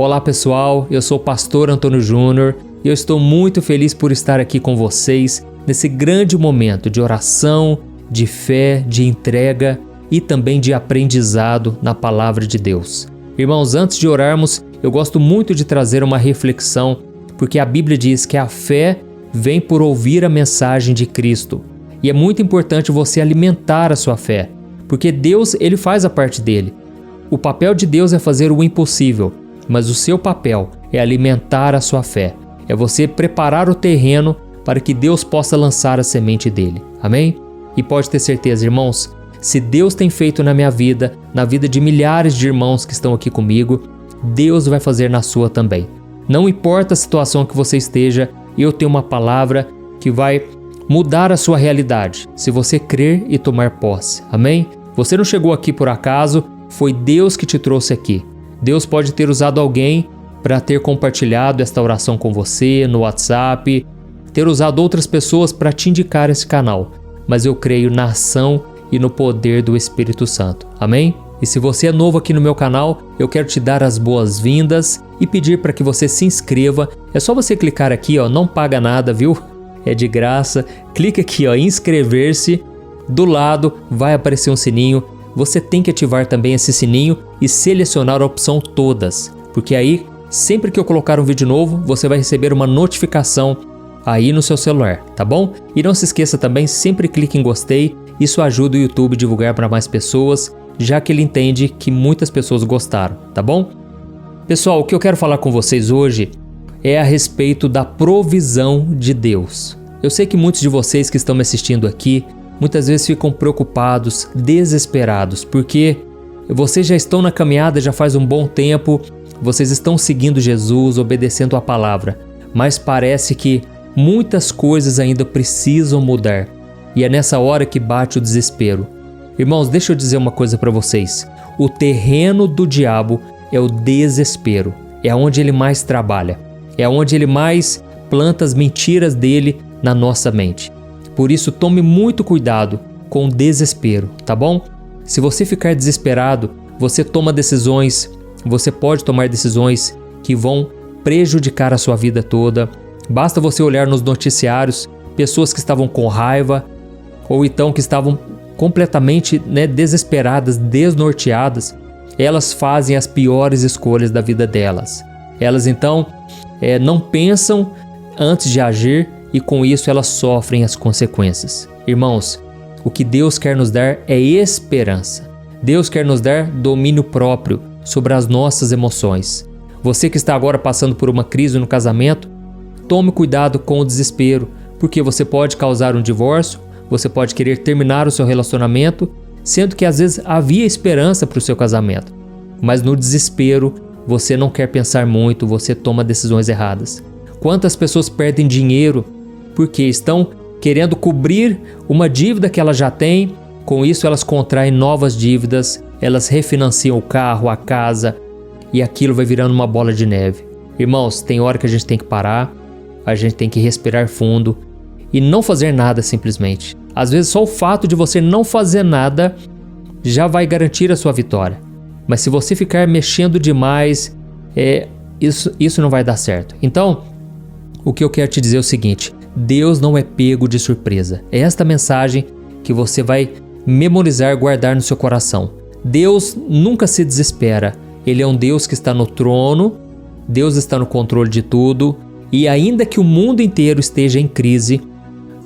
Olá pessoal, eu sou o pastor Antônio Júnior e eu estou muito feliz por estar aqui com vocês nesse grande momento de oração, de fé, de entrega e também de aprendizado na palavra de Deus. Irmãos, antes de orarmos, eu gosto muito de trazer uma reflexão, porque a Bíblia diz que a fé vem por ouvir a mensagem de Cristo. E é muito importante você alimentar a sua fé, porque Deus, ele faz a parte dele. O papel de Deus é fazer o impossível, mas o seu papel é alimentar a sua fé. É você preparar o terreno para que Deus possa lançar a semente dele. Amém? E pode ter certeza, irmãos, se Deus tem feito na minha vida, na vida de milhares de irmãos que estão aqui comigo, Deus vai fazer na sua também. Não importa a situação que você esteja, eu tenho uma palavra que vai mudar a sua realidade, se você crer e tomar posse. Amém? Você não chegou aqui por acaso, foi Deus que te trouxe aqui. Deus pode ter usado alguém para ter compartilhado esta oração com você no WhatsApp, ter usado outras pessoas para te indicar esse canal. Mas eu creio na ação e no poder do Espírito Santo. Amém? E se você é novo aqui no meu canal, eu quero te dar as boas-vindas e pedir para que você se inscreva. É só você clicar aqui, não paga nada, viu? É de graça. Clica aqui, em inscrever-se. Do lado vai aparecer um sininho. Você tem que ativar também esse sininho e selecionar a opção todas, porque aí, sempre que eu colocar um vídeo novo, você vai receber uma notificação aí no seu celular, tá bom? E não se esqueça também, sempre clique em gostei, isso ajuda o YouTube a divulgar para mais pessoas, já que ele entende que muitas pessoas gostaram, tá bom? Pessoal, o que eu quero falar com vocês hoje é a respeito da provisão de Deus. Eu sei que muitos de vocês que estão me assistindo aqui, muitas vezes ficam preocupados, desesperados, porque vocês já estão na caminhada já faz um bom tempo, vocês estão seguindo Jesus, obedecendo a palavra, mas parece que muitas coisas ainda precisam mudar, e é nessa hora que bate o desespero. Irmãos, deixa eu dizer uma coisa para vocês, o terreno do diabo é o desespero, é onde ele mais trabalha, é onde ele mais planta as mentiras dele na nossa mente. Por isso, tome muito cuidado com o desespero, tá bom? Se você ficar desesperado, você toma decisões, você pode tomar decisões que vão prejudicar a sua vida toda. Basta você olhar nos noticiários, pessoas que estavam com raiva, ou então que estavam completamente desesperadas, desnorteadas, elas fazem as piores escolhas da vida delas. Elas então não pensam antes de agir, e com isso elas sofrem as consequências. Irmãos, o que Deus quer nos dar é esperança. Deus quer nos dar domínio próprio sobre as nossas emoções. Você que está agora passando por uma crise no casamento, tome cuidado com o desespero, porque você pode causar um divórcio, você pode querer terminar o seu relacionamento, sendo que às vezes havia esperança para o seu casamento. Mas no desespero, você não quer pensar muito, você toma decisões erradas. Quantas pessoas perdem dinheiro porque estão querendo cobrir uma dívida que elas já têm, com isso elas contraem novas dívidas, elas refinanciam o carro, a casa, e aquilo vai virando uma bola de neve. Irmãos, tem hora que a gente tem que parar, a gente tem que respirar fundo e não fazer nada simplesmente. Às vezes só o fato de você não fazer nada já vai garantir a sua vitória. Mas se você ficar mexendo demais, isso não vai dar certo. Então, o que eu quero te dizer é o seguinte, Deus não é pego de surpresa. É esta mensagem que você vai memorizar, guardar no seu coração. Deus nunca se desespera. Ele é um Deus que está no trono, Deus está no controle de tudo, e ainda que o mundo inteiro esteja em crise,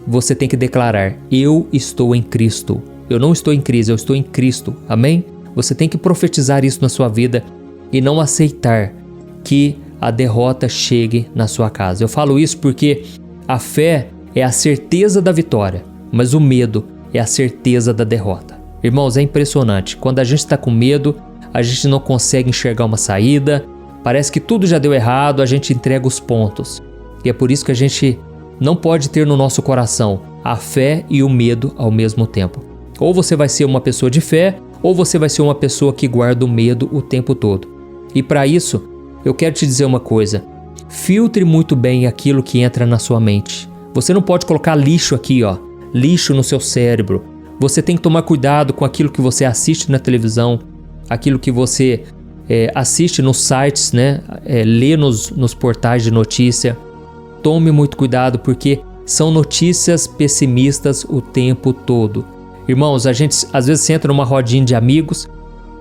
você tem que declarar, eu estou em Cristo. Eu não estou em crise, eu estou em Cristo. Amém? Você tem que profetizar isso na sua vida e não aceitar que a derrota chegue na sua casa. Eu falo isso porque a fé é a certeza da vitória, mas o medo é a certeza da derrota. Irmãos, é impressionante. Quando a gente está com medo, a gente não consegue enxergar uma saída, parece que tudo já deu errado, a gente entrega os pontos. E é por isso que a gente não pode ter no nosso coração a fé e o medo ao mesmo tempo. Ou você vai ser uma pessoa de fé, ou você vai ser uma pessoa que guarda o medo o tempo todo. E para isso, eu quero te dizer uma coisa. Filtre muito bem aquilo que entra na sua mente. Você não pode colocar lixo aqui, lixo no seu cérebro. Você tem que tomar cuidado com aquilo que você assiste na televisão, aquilo que você assiste nos sites, né? Lê nos portais de notícia. Tome muito cuidado, porque são notícias pessimistas o tempo todo. Irmãos, a gente às vezes entra numa rodinha de amigos,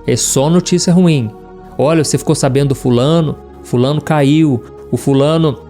é só notícia ruim. Olha, você ficou sabendo do fulano caiu, o fulano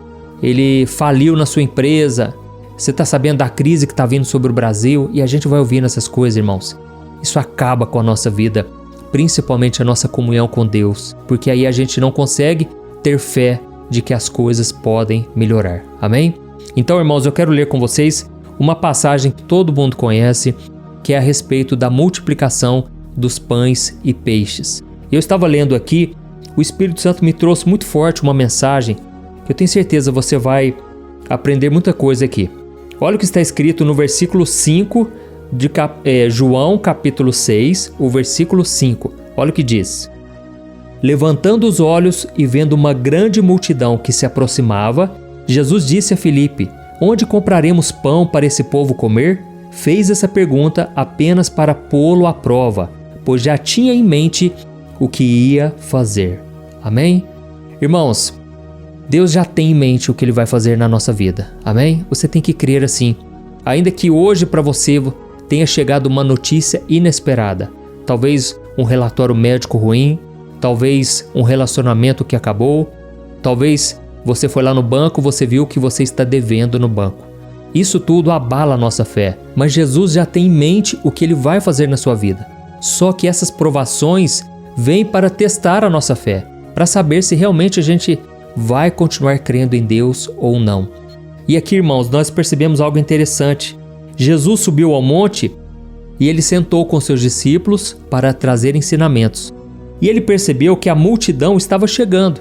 ele faliu na sua empresa, você está sabendo da crise que está vindo sobre o Brasil, e a gente vai ouvindo essas coisas, irmãos. Isso acaba com a nossa vida, principalmente a nossa comunhão com Deus, porque aí a gente não consegue ter fé de que as coisas podem melhorar. Amém? Então, irmãos, eu quero ler com vocês uma passagem que todo mundo conhece, que é a respeito da multiplicação dos pães e peixes. Eu estava lendo aqui, o Espírito Santo me trouxe muito forte uma mensagem que eu tenho certeza você vai aprender muita coisa aqui. Olha o que está escrito no versículo 5 de João capítulo 6, o versículo 5. Olha o que diz: levantando os olhos e vendo uma grande multidão que se aproximava, Jesus disse a Filipe: onde compraremos pão para esse povo comer? Fez essa pergunta apenas para pô-lo à prova, pois já tinha em mente o que ia fazer. Amém? Irmãos, Deus já tem em mente o que Ele vai fazer na nossa vida. Amém? Você tem que crer assim. Ainda que hoje para você tenha chegado uma notícia inesperada, talvez um relatório médico ruim, talvez um relacionamento que acabou, talvez você foi lá no banco, você viu que você está devendo no banco. Isso tudo abala a nossa fé, mas Jesus já tem em mente o que Ele vai fazer na sua vida. Só que essas provações vêm para testar a nossa fé, para saber se realmente a gente vai continuar crendo em Deus ou não. E aqui, irmãos, nós percebemos algo interessante. Jesus subiu ao monte e Ele sentou com seus discípulos para trazer ensinamentos. E Ele percebeu que a multidão estava chegando.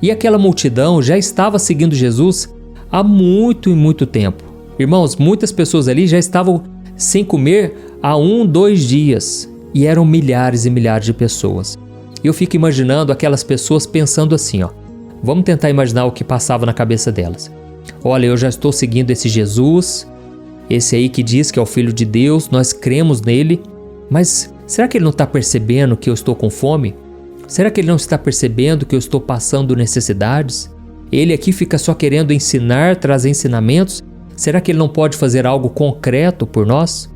E aquela multidão já estava seguindo Jesus há muito e muito tempo. Irmãos, muitas pessoas ali já estavam sem comer há 1-2 dias. E eram milhares e milhares de pessoas. Eu fico imaginando aquelas pessoas pensando assim, vamos tentar imaginar o que passava na cabeça delas. Olha, eu já estou seguindo esse Jesus, esse aí que diz que é o Filho de Deus, nós cremos nele, mas será que ele não está percebendo que eu estou com fome? Será que ele não está percebendo que eu estou passando necessidades? Ele aqui fica só querendo ensinar, trazer ensinamentos. Será que ele não pode fazer algo concreto por nós?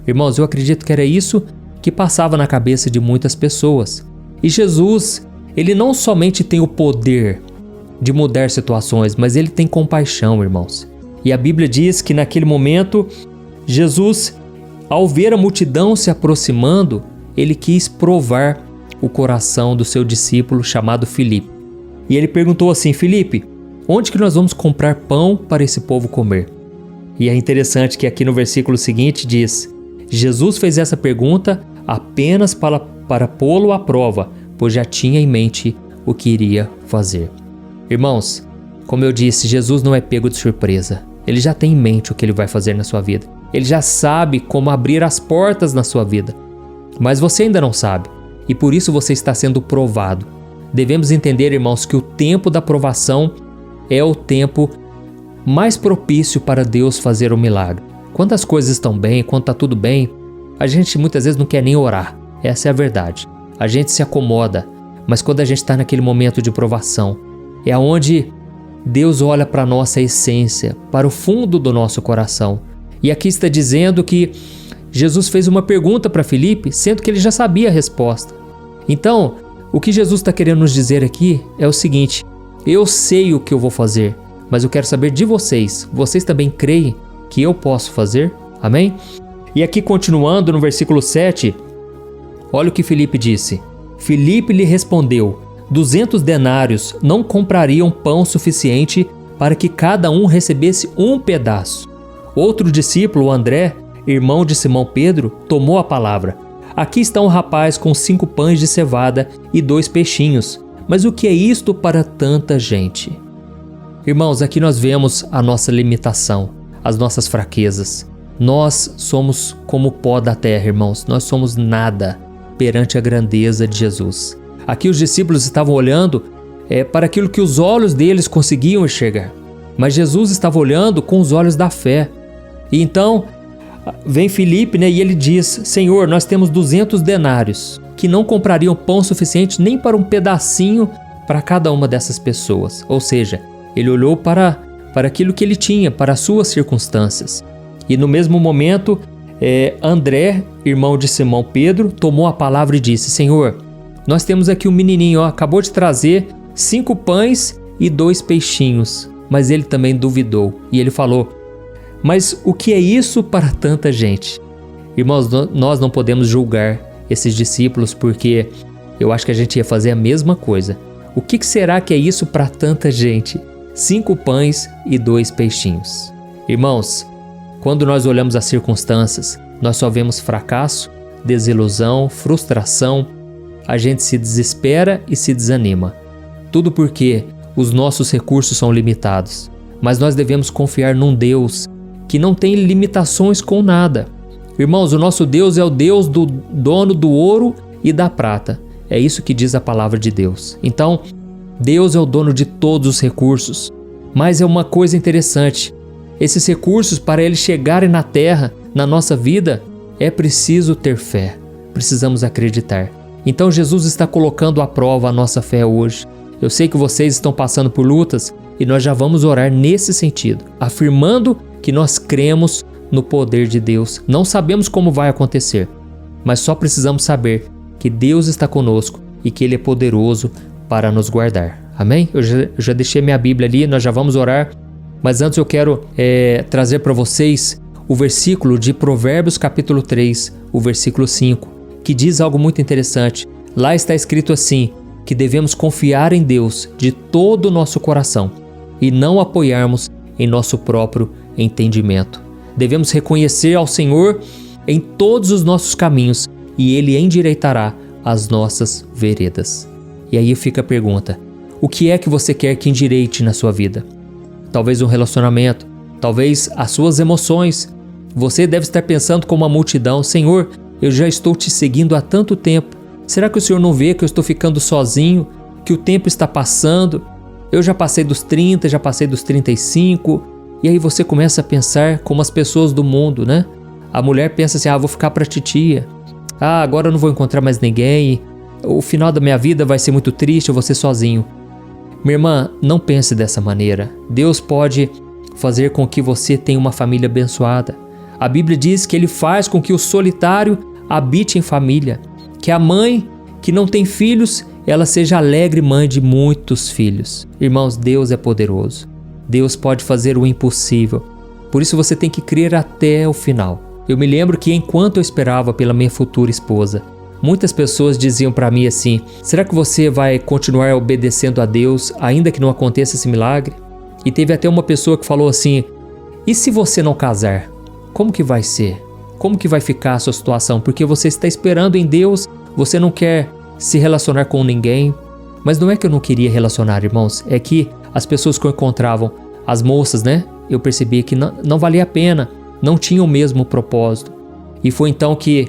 Irmãos, eu acredito que era isso que passava na cabeça de muitas pessoas. E Jesus, Ele não somente tem o poder de mudar situações, mas Ele tem compaixão, irmãos. E a Bíblia diz que naquele momento, Jesus, ao ver a multidão se aproximando, Ele quis provar o coração do seu discípulo chamado Filipe. E Ele perguntou assim: Filipe, onde que nós vamos comprar pão para esse povo comer? E é interessante que aqui no versículo seguinte diz: Jesus fez essa pergunta apenas para pô-lo à prova, pois já tinha em mente o que iria fazer. Irmãos, como eu disse, Jesus não é pego de surpresa. Ele já tem em mente o que Ele vai fazer na sua vida. Ele já sabe como abrir as portas na sua vida. Mas você ainda não sabe, e por isso você está sendo provado. Devemos entender, irmãos, que o tempo da provação é o tempo mais propício para Deus fazer o milagre. Quando as coisas estão bem, quando está tudo bem, a gente muitas vezes não quer nem orar. Essa é a verdade. A gente se acomoda, mas quando a gente está naquele momento de provação, é onde Deus olha para a nossa essência, para o fundo do nosso coração. E aqui está dizendo que Jesus fez uma pergunta para Filipe, sendo que ele já sabia a resposta. Então, o que Jesus está querendo nos dizer aqui é o seguinte: eu sei o que eu vou fazer, mas eu quero saber de vocês. Vocês também creem que eu posso fazer? Amém? E aqui continuando no versículo 7, olha o que Filipe disse. Filipe lhe respondeu: 200 denários não comprariam pão suficiente para que cada um recebesse um pedaço. Outro discípulo, André, irmão de Simão Pedro, tomou a palavra. Aqui está um rapaz com 5 pães de cevada e 2 peixinhos. Mas o que é isto para tanta gente? Irmãos, aqui nós vemos a nossa limitação, as nossas fraquezas. Nós somos como o pó da terra, irmãos. Nós somos nada perante a grandeza de Jesus. Aqui os discípulos estavam olhando para aquilo que os olhos deles conseguiam enxergar. Mas Jesus estava olhando com os olhos da fé. E então vem Filipe, e ele diz: Senhor, nós temos 200 denários. que não comprariam pão suficiente nem para um pedacinho para cada uma dessas pessoas. Ou seja, ele olhou para aquilo que ele tinha, para as suas circunstâncias. E no mesmo momento, André, irmão de Simão Pedro, tomou a palavra e disse: Senhor, nós temos aqui um menininho, acabou de trazer 5 pães e 2 peixinhos. Mas ele também duvidou e ele falou: mas o que é isso para tanta gente? Irmãos, nós não podemos julgar esses discípulos, porque eu acho que a gente ia fazer a mesma coisa. O que será que é isso para tanta gente? 5 pães e 2 peixinhos. Irmãos, quando nós olhamos as circunstâncias, nós só vemos fracasso, desilusão, frustração. A gente se desespera e se desanima. Tudo porque os nossos recursos são limitados. Mas nós devemos confiar num Deus que não tem limitações com nada. Irmãos, o nosso Deus é o Deus do dono do ouro e da prata. É isso que diz a palavra de Deus. Então, Deus é o dono de todos os recursos. Mas é uma coisa interessante. Esses recursos, para eles chegarem na terra, na nossa vida, é preciso ter fé. Precisamos acreditar. Então, Jesus está colocando à prova a nossa fé hoje. Eu sei que vocês estão passando por lutas e nós já vamos orar nesse sentido, afirmando que nós cremos no poder de Deus. Não sabemos como vai acontecer, mas só precisamos saber que Deus está conosco e que Ele é poderoso para nos guardar. Amém? Eu já deixei minha Bíblia ali, nós já vamos orar, mas antes eu quero trazer para vocês o versículo de Provérbios capítulo 3, o versículo 5, que diz algo muito interessante. Lá está escrito assim, que devemos confiar em Deus de todo o nosso coração e não apoiarmos em nosso próprio entendimento. Devemos reconhecer ao Senhor em todos os nossos caminhos e Ele endireitará as nossas veredas. E aí fica a pergunta: o que é que você quer que endireite na sua vida? Talvez um relacionamento, talvez as suas emoções. Você deve estar pensando como a multidão: Senhor, eu já estou te seguindo há tanto tempo. Será que o Senhor não vê que eu estou ficando sozinho, que o tempo está passando? Eu já passei dos 30, já passei dos 35. E aí você começa a pensar como as pessoas do mundo, né? A mulher pensa assim: vou ficar para titia. Agora eu não vou encontrar mais ninguém. O final da minha vida vai ser muito triste, eu vou ser sozinho. Minha irmã, não pense dessa maneira. Deus pode fazer com que você tenha uma família abençoada. A Bíblia diz que Ele faz com que o solitário habite em família. Que a mãe que não tem filhos, ela seja alegre mãe de muitos filhos. Irmãos, Deus é poderoso. Deus pode fazer o impossível. Por isso você tem que crer até o final. Eu me lembro que enquanto eu esperava pela minha futura esposa, muitas pessoas diziam para mim assim: será que você vai continuar obedecendo a Deus ainda que não aconteça esse milagre? E teve até uma pessoa que falou assim: e se você não casar? Como que vai ser? Como que vai ficar a sua situação? Porque você está esperando em Deus, você não quer se relacionar com ninguém. Mas não é que eu não queria relacionar, irmãos, é que as pessoas que eu encontravam, as moças, né? Eu percebi que não valia a pena, não tinham o mesmo propósito. E foi então que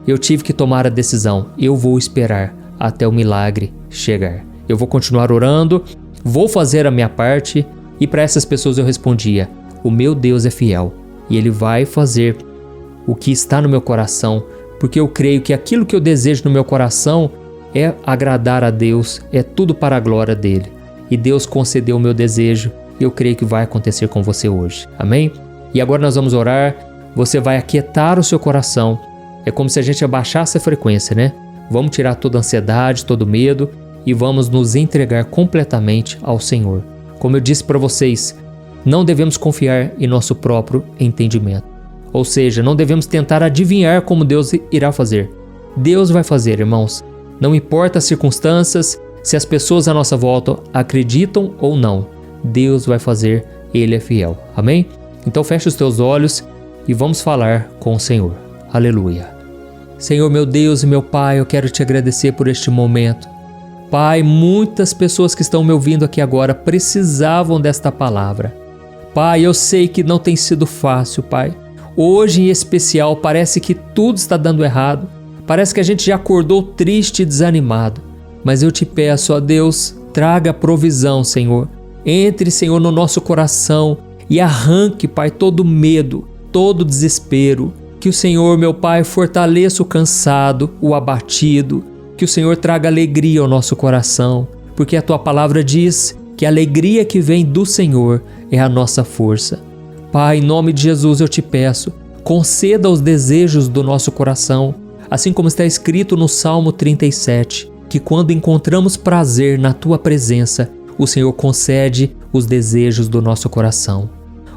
eu tive que tomar a decisão: eu vou esperar até o milagre chegar. Eu vou continuar orando, vou fazer a minha parte. E para essas pessoas eu respondia: o meu Deus é fiel e Ele vai fazer o que está no meu coração, porque eu creio que aquilo que eu desejo no meu coração é agradar a Deus, é tudo para a glória dEle. E Deus concedeu o meu desejo e eu creio que vai acontecer com você hoje. Amém? E agora nós vamos orar. Você vai aquietar o seu coração. É como se a gente abaixasse a frequência, né? Vamos tirar toda a ansiedade, todo o medo e vamos nos entregar completamente ao Senhor. Como eu disse para vocês, não devemos confiar em nosso próprio entendimento. Ou seja, não devemos tentar adivinhar como Deus irá fazer. Deus vai fazer, irmãos. Não importa as circunstâncias, se as pessoas à nossa volta acreditam ou não. Deus vai fazer, Ele é fiel. Amém? Então feche os teus olhos e vamos falar com o Senhor. Aleluia. Senhor, meu Deus e meu Pai, eu quero te agradecer por este momento. Pai, muitas pessoas que estão me ouvindo aqui agora precisavam desta palavra. Pai, eu sei que não tem sido fácil, Pai. Hoje em especial parece que tudo está dando errado. Parece que a gente já acordou triste e desanimado. Mas eu te peço, ó Deus, traga provisão, Senhor. Entre, Senhor, no nosso coração e arranque, Pai, todo medo, todo desespero. Que o Senhor, meu Pai, fortaleça o cansado, o abatido, que o Senhor traga alegria ao nosso coração, porque a Tua palavra diz que a alegria que vem do Senhor é a nossa força. Pai, em nome de Jesus eu te peço, conceda os desejos do nosso coração, assim como está escrito no Salmo 37, que quando encontramos prazer na Tua presença, o Senhor concede os desejos do nosso coração.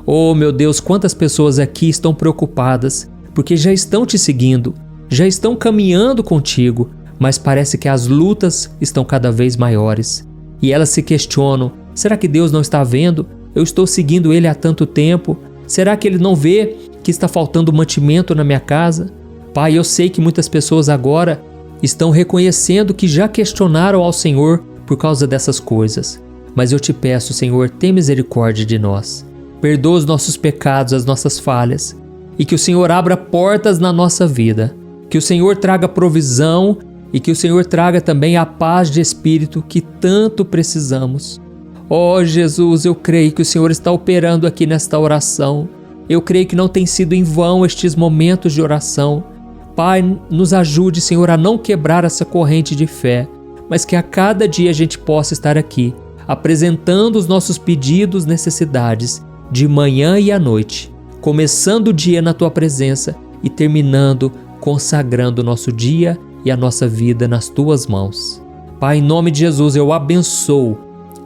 Oh, meu Deus, quantas pessoas aqui estão preocupadas, porque já estão te seguindo, já estão caminhando contigo, mas parece que as lutas estão cada vez maiores. E elas se questionam, será que Deus não está vendo? Eu estou seguindo Ele há tanto tempo. Será que Ele não vê que está faltando mantimento na minha casa? Pai, eu sei que muitas pessoas agora estão reconhecendo que já questionaram ao Senhor por causa dessas coisas. Mas eu te peço, Senhor, tenha misericórdia de nós. Perdoa os nossos pecados, as nossas falhas. E que o Senhor abra portas na nossa vida. Que o Senhor traga provisão e que o Senhor traga também a paz de espírito que tanto precisamos. Oh Jesus, eu creio que o Senhor está operando aqui nesta oração. Eu creio que não tem sido em vão estes momentos de oração. Pai, nos ajude, Senhor, a não quebrar essa corrente de fé, mas que a cada dia a gente possa estar aqui, apresentando os nossos pedidos, necessidades, de manhã e à noite, começando o dia na Tua presença e terminando, consagrando o nosso dia e a nossa vida nas Tuas mãos. Pai, em nome de Jesus, eu abençoo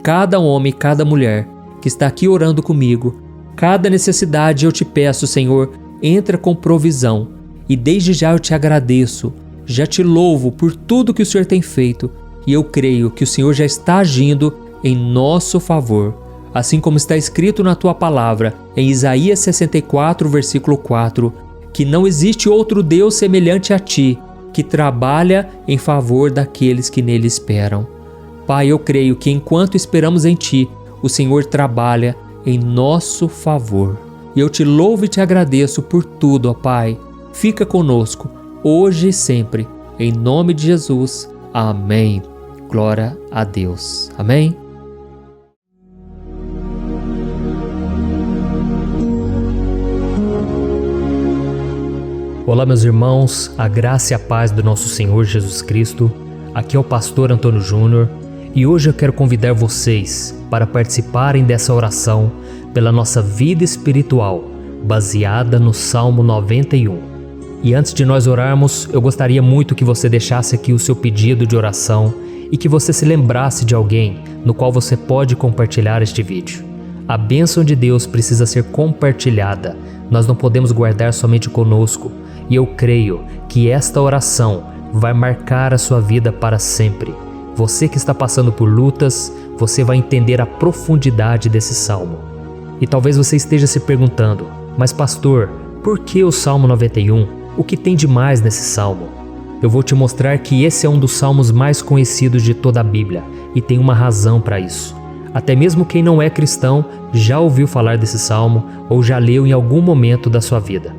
cada homem e cada mulher que está aqui orando comigo. Cada necessidade eu te peço, Senhor, entra com provisão. E desde já eu te agradeço, já te louvo por tudo que o Senhor tem feito. E eu creio que o Senhor já está agindo em nosso favor. Assim como está escrito na Tua palavra, em Isaías 64, versículo 4, que não existe outro Deus semelhante a Ti, que trabalha em favor daqueles que nele esperam. Pai, eu creio que enquanto esperamos em Ti, o Senhor trabalha em nosso favor. E eu te louvo e te agradeço por tudo, ó Pai. Fica conosco, hoje e sempre. Em nome de Jesus. Amém. Glória a Deus. Amém. Olá, meus irmãos, a graça e a paz do nosso Senhor Jesus Cristo. Aqui é o pastor Antônio Júnior e hoje eu quero convidar vocês para participarem dessa oração pela nossa vida espiritual, baseada no Salmo 91. E antes de nós orarmos, eu gostaria muito que você deixasse aqui o seu pedido de oração e que você se lembrasse de alguém no qual você pode compartilhar este vídeo. A bênção de Deus precisa ser compartilhada, nós não podemos guardar somente conosco. E eu creio que esta oração vai marcar a sua vida para sempre. Você que está passando por lutas, você vai entender a profundidade desse salmo. E talvez você esteja se perguntando, mas pastor, por que o Salmo 91? O que tem de mais nesse salmo? Eu vou te mostrar que esse é um dos salmos mais conhecidos de toda a Bíblia e tem uma razão para isso. Até mesmo quem não é cristão já ouviu falar desse salmo ou já leu em algum momento da sua vida.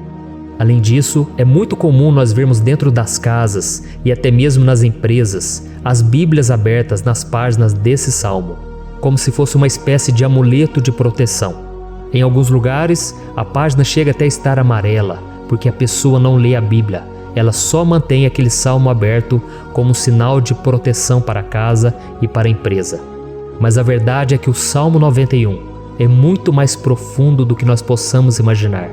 Além disso, é muito comum nós vermos dentro das casas e até mesmo nas empresas as Bíblias abertas nas páginas desse salmo, como se fosse uma espécie de amuleto de proteção. Em alguns lugares, a página chega até a estar amarela, porque a pessoa não lê a Bíblia, ela só mantém aquele salmo aberto como sinal de proteção para a casa e para a empresa. Mas a verdade é que o Salmo 91 é muito mais profundo do que nós possamos imaginar.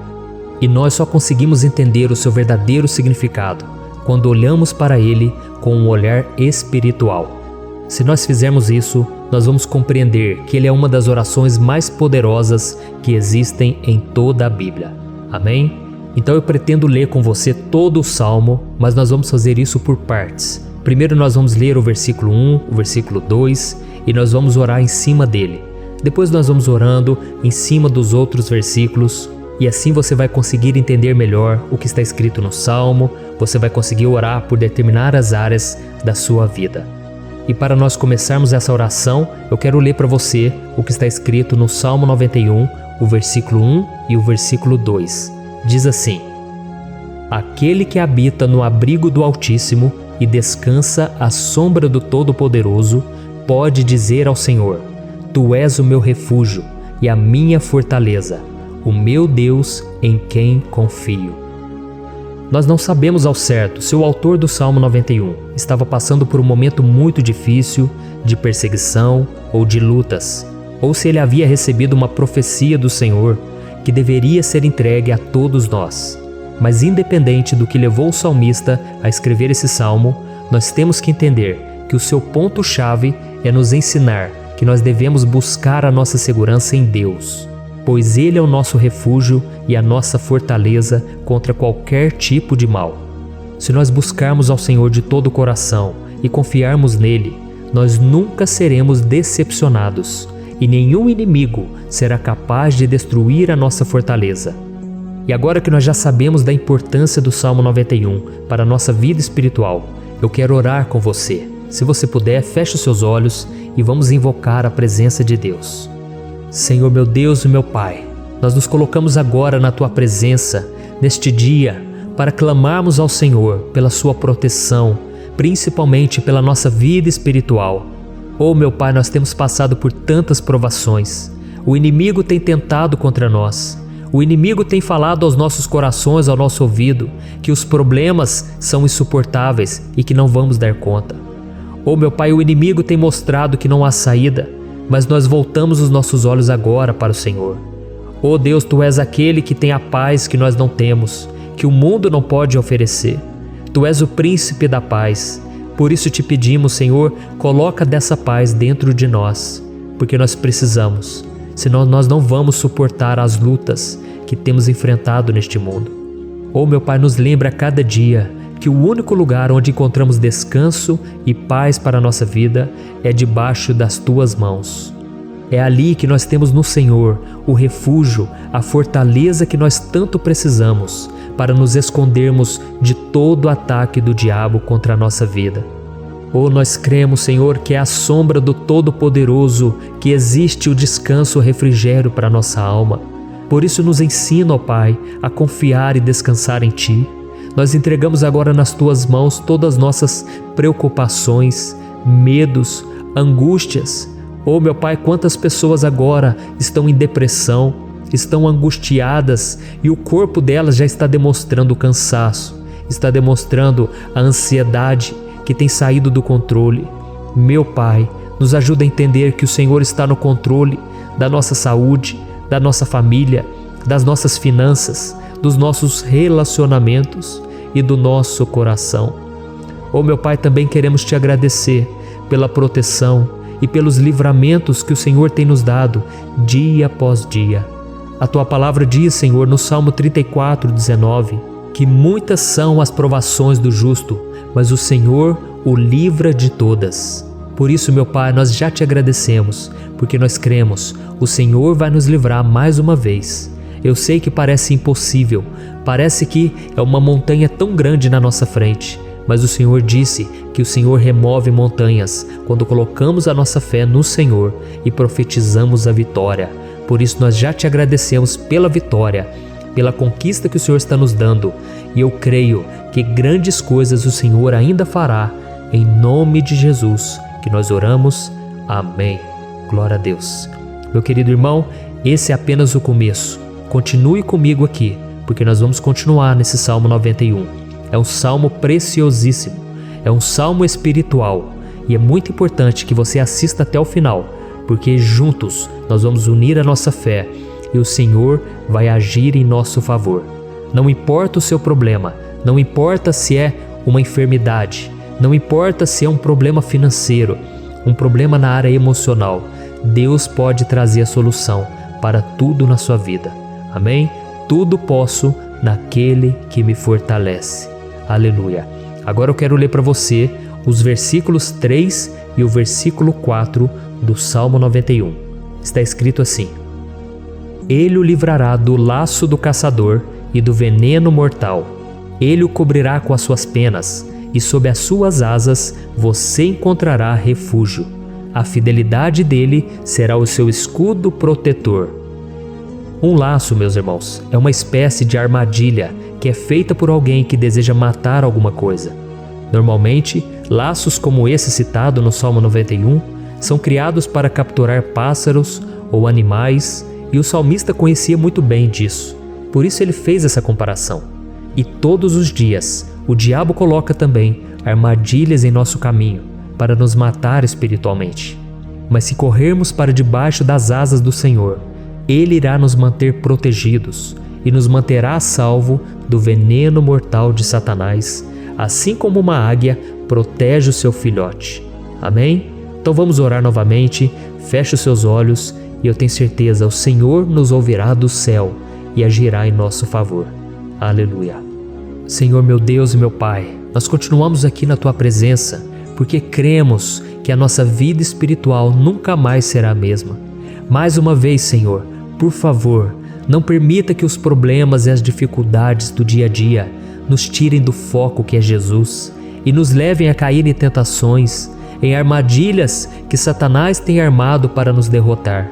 E nós só conseguimos entender o seu verdadeiro significado quando olhamos para ele com um olhar espiritual. Se nós fizermos isso, nós vamos compreender que ele é uma das orações mais poderosas que existem em toda a Bíblia. Amém? Então eu pretendo ler com você todo o Salmo, mas nós vamos fazer isso por partes. Primeiro nós vamos ler o versículo 1, o versículo 2 e nós vamos orar em cima dele. Depois nós vamos orando em cima dos outros versículos. E assim você vai conseguir entender melhor o que está escrito no Salmo, você vai conseguir orar por determinadas áreas da sua vida. E para nós começarmos essa oração, eu quero ler para você o que está escrito no Salmo 91, o versículo 1 e o versículo 2. Diz assim: Aquele que habita no abrigo do Altíssimo e descansa à sombra do Todo-Poderoso, pode dizer ao Senhor: Tu és o meu refúgio e a minha fortaleza, o meu Deus em quem confio. Nós não sabemos ao certo se o autor do Salmo 91 estava passando por um momento muito difícil, de perseguição ou de lutas, ou se ele havia recebido uma profecia do Senhor que deveria ser entregue a todos nós. Mas independente do que levou o salmista a escrever esse salmo, nós temos que entender que o seu ponto-chave é nos ensinar que nós devemos buscar a nossa segurança em Deus, pois Ele é o nosso refúgio e a nossa fortaleza contra qualquer tipo de mal. Se nós buscarmos ao Senhor de todo o coração e confiarmos nele, nós nunca seremos decepcionados e nenhum inimigo será capaz de destruir a nossa fortaleza. E agora que nós já sabemos da importância do Salmo 91 para a nossa vida espiritual, eu quero orar com você. Se você puder, feche os seus olhos e vamos invocar a presença de Deus. Senhor meu Deus e meu Pai, nós nos colocamos agora na Tua presença, neste dia, para clamarmos ao Senhor pela Sua proteção, principalmente pela nossa vida espiritual. Oh meu Pai, nós temos passado por tantas provações. O inimigo tem tentado contra nós. O inimigo tem falado aos nossos corações, ao nosso ouvido, que os problemas são insuportáveis e que não vamos dar conta. Oh meu Pai, o inimigo tem mostrado que não há saída, mas nós voltamos os nossos olhos agora para o Senhor. Oh Deus, Tu és aquele que tem a paz que nós não temos, que o mundo não pode oferecer. Tu és o príncipe da paz. Por isso te pedimos, Senhor, coloca dessa paz dentro de nós, porque nós precisamos, senão nós não vamos suportar as lutas que temos enfrentado neste mundo. Oh meu Pai, nos lembra a cada dia que o único lugar onde encontramos descanso e paz para a nossa vida é debaixo das Tuas mãos. É ali que nós temos no Senhor o refúgio, a fortaleza que nós tanto precisamos para nos escondermos de todo ataque do diabo contra a nossa vida. Oh, nós cremos, Senhor, que é à sombra do Todo-Poderoso que existe o descanso, o refrigério para a nossa alma. Por isso nos ensina, ó Pai, a confiar e descansar em Ti. Nós entregamos agora nas Tuas mãos todas as nossas preocupações, medos, angústias. Oh meu Pai, quantas pessoas agora estão em depressão, estão angustiadas e o corpo delas já está demonstrando o cansaço, está demonstrando a ansiedade que tem saído do controle. Meu Pai, nos ajuda a entender que o Senhor está no controle da nossa saúde, da nossa família, das nossas finanças, dos nossos relacionamentos e do nosso coração. Oh meu Pai, também queremos Te agradecer pela proteção e pelos livramentos que o Senhor tem nos dado dia após dia. A Tua palavra diz, Senhor, no Salmo 34:19, que muitas são as provações do justo, mas o Senhor o livra de todas. Por isso, meu Pai, nós já Te agradecemos, porque nós cremos, o Senhor vai nos livrar mais uma vez. Eu sei que parece impossível, parece que é uma montanha tão grande na nossa frente, mas o Senhor disse que o Senhor remove montanhas quando colocamos a nossa fé no Senhor e profetizamos a vitória. Por isso nós já Te agradecemos pela vitória, pela conquista que o Senhor está nos dando, e eu creio que grandes coisas o Senhor ainda fará, em nome de Jesus, que nós oramos. Amém. Glória a Deus. Meu querido irmão, esse é apenas o começo. Continue comigo aqui, porque nós vamos continuar nesse Salmo 91. É um salmo preciosíssimo, é um salmo espiritual, e é muito importante que você assista até o final, porque juntos nós vamos unir a nossa fé e o Senhor vai agir em nosso favor. Não importa o seu problema, não importa se é uma enfermidade, não importa se é um problema financeiro, um problema na área emocional, Deus pode trazer a solução para tudo na sua vida. Amém? Tudo posso naquele que me fortalece. Aleluia. Agora eu quero ler para você os versículos 3 e o versículo 4 do Salmo 91. Está escrito assim: Ele o livrará do laço do caçador e do veneno mortal. Ele o cobrirá com as suas penas, e sob as suas asas você encontrará refúgio. A fidelidade dele será o seu escudo protetor. Um laço, meus irmãos, é uma espécie de armadilha que é feita por alguém que deseja matar alguma coisa. Normalmente, laços como esse citado no Salmo 91 são criados para capturar pássaros ou animais, e o salmista conhecia muito bem disso. Por isso ele fez essa comparação. E todos os dias, o diabo coloca também armadilhas em nosso caminho para nos matar espiritualmente. Mas se corrermos para debaixo das asas do Senhor, Ele irá nos manter protegidos e nos manterá a salvo do veneno mortal de Satanás, assim como uma águia protege o seu filhote. Amém? Então vamos orar novamente, feche os seus olhos e eu tenho certeza, o Senhor nos ouvirá do céu e agirá em nosso favor. Aleluia. Senhor meu Deus e meu Pai, nós continuamos aqui na Tua presença porque cremos que a nossa vida espiritual nunca mais será a mesma. Mais uma vez, Senhor, por favor, não permita que os problemas e as dificuldades do dia a dia nos tirem do foco que é Jesus e nos levem a cair em tentações, em armadilhas que Satanás tem armado para nos derrotar.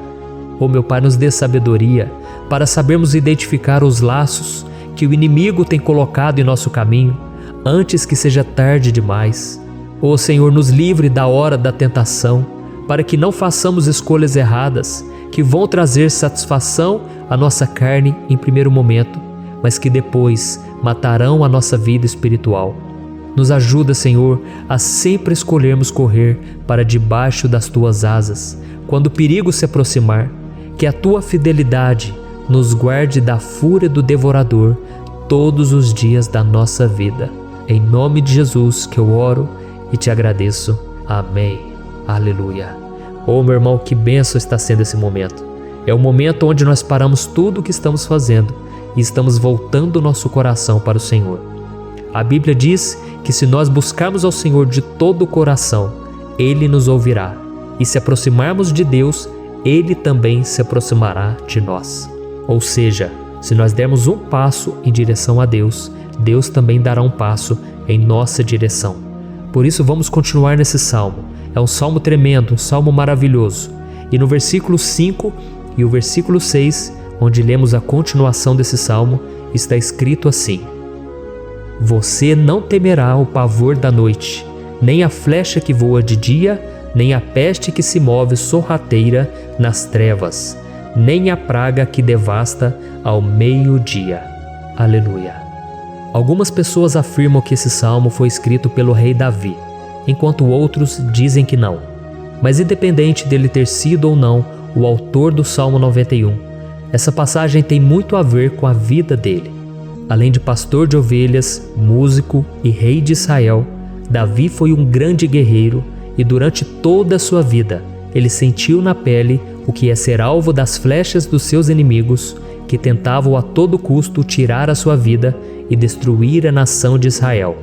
Oh meu Pai, nos dê sabedoria para sabermos identificar os laços que o inimigo tem colocado em nosso caminho antes que seja tarde demais. Oh Senhor, nos livre da hora da tentação, para que não façamos escolhas erradas que vão trazer satisfação à nossa carne em primeiro momento, mas que depois matarão a nossa vida espiritual. Nos ajuda, Senhor, a sempre escolhermos correr para debaixo das Tuas asas, quando o perigo se aproximar, que a Tua fidelidade nos guarde da fúria do devorador todos os dias da nossa vida. Em nome de Jesus que eu oro e te agradeço. Amém. Aleluia. Oh, meu irmão, que bênção está sendo esse momento. É o momento onde nós paramos tudo o que estamos fazendo e estamos voltando o nosso coração para o Senhor. A Bíblia diz que se nós buscarmos ao Senhor de todo o coração, Ele nos ouvirá. E se aproximarmos de Deus, Ele também se aproximará de nós. Ou seja, se nós dermos um passo em direção a Deus, Deus também dará um passo em nossa direção. Por isso vamos continuar nesse salmo. É um salmo tremendo, um salmo maravilhoso. E no versículo 5 e o versículo 6, onde lemos a continuação desse salmo, está escrito assim: Você não temerá o pavor da noite, nem a flecha que voa de dia, nem a peste que se move sorrateira nas trevas, nem a praga que devasta ao meio-dia. Aleluia. Algumas pessoas afirmam que esse salmo foi escrito pelo rei Davi, enquanto outros dizem que não. Mas independente dele ter sido ou não o autor do Salmo 91, essa passagem tem muito a ver com a vida dele. Além de pastor de ovelhas, músico e rei de Israel, Davi foi um grande guerreiro e durante toda a sua vida ele sentiu na pele o que é ser alvo das flechas dos seus inimigos que tentavam a todo custo tirar a sua vida e destruir a nação de Israel.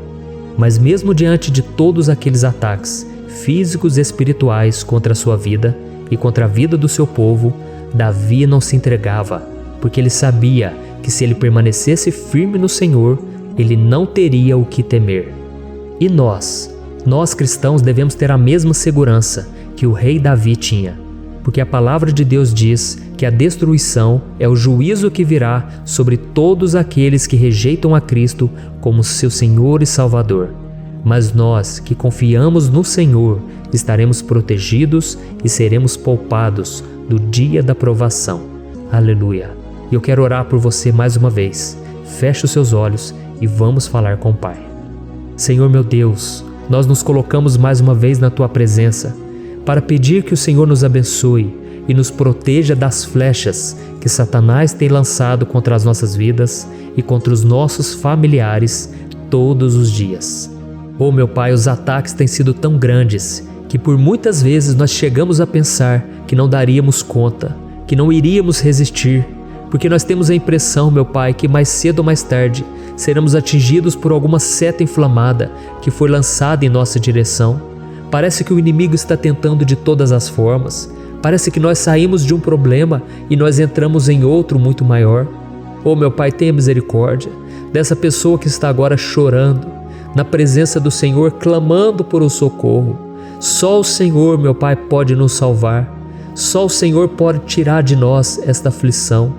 Mas mesmo diante de todos aqueles ataques físicos e espirituais contra a sua vida e contra a vida do seu povo, Davi não se entregava, porque ele sabia que se ele permanecesse firme no Senhor, ele não teria o que temer. E nós cristãos devemos ter a mesma segurança que o rei Davi tinha, porque a palavra de Deus diz que a destruição é o juízo que virá sobre todos aqueles que rejeitam a Cristo como seu Senhor e Salvador. Mas nós que confiamos no Senhor estaremos protegidos e seremos poupados do dia da provação. Aleluia. E eu quero orar por você mais uma vez. Feche os seus olhos e vamos falar com o Pai. Senhor meu Deus, nós nos colocamos mais uma vez na Tua presença para pedir que o Senhor nos abençoe e nos proteja das flechas que Satanás tem lançado contra as nossas vidas e contra os nossos familiares todos os dias. Oh meu Pai, os ataques têm sido tão grandes que por muitas vezes nós chegamos a pensar que não daríamos conta, que não iríamos resistir, porque nós temos a impressão, meu Pai, que mais cedo ou mais tarde seremos atingidos por alguma seta inflamada que foi lançada em nossa direção. Parece que o inimigo está tentando de todas as formas. Parece que nós saímos de um problema e nós entramos em outro muito maior. Oh meu Pai, tenha misericórdia dessa pessoa que está agora chorando, na presença do Senhor, clamando por um socorro. Só o Senhor, meu Pai, pode nos salvar. Só o Senhor pode tirar de nós esta aflição.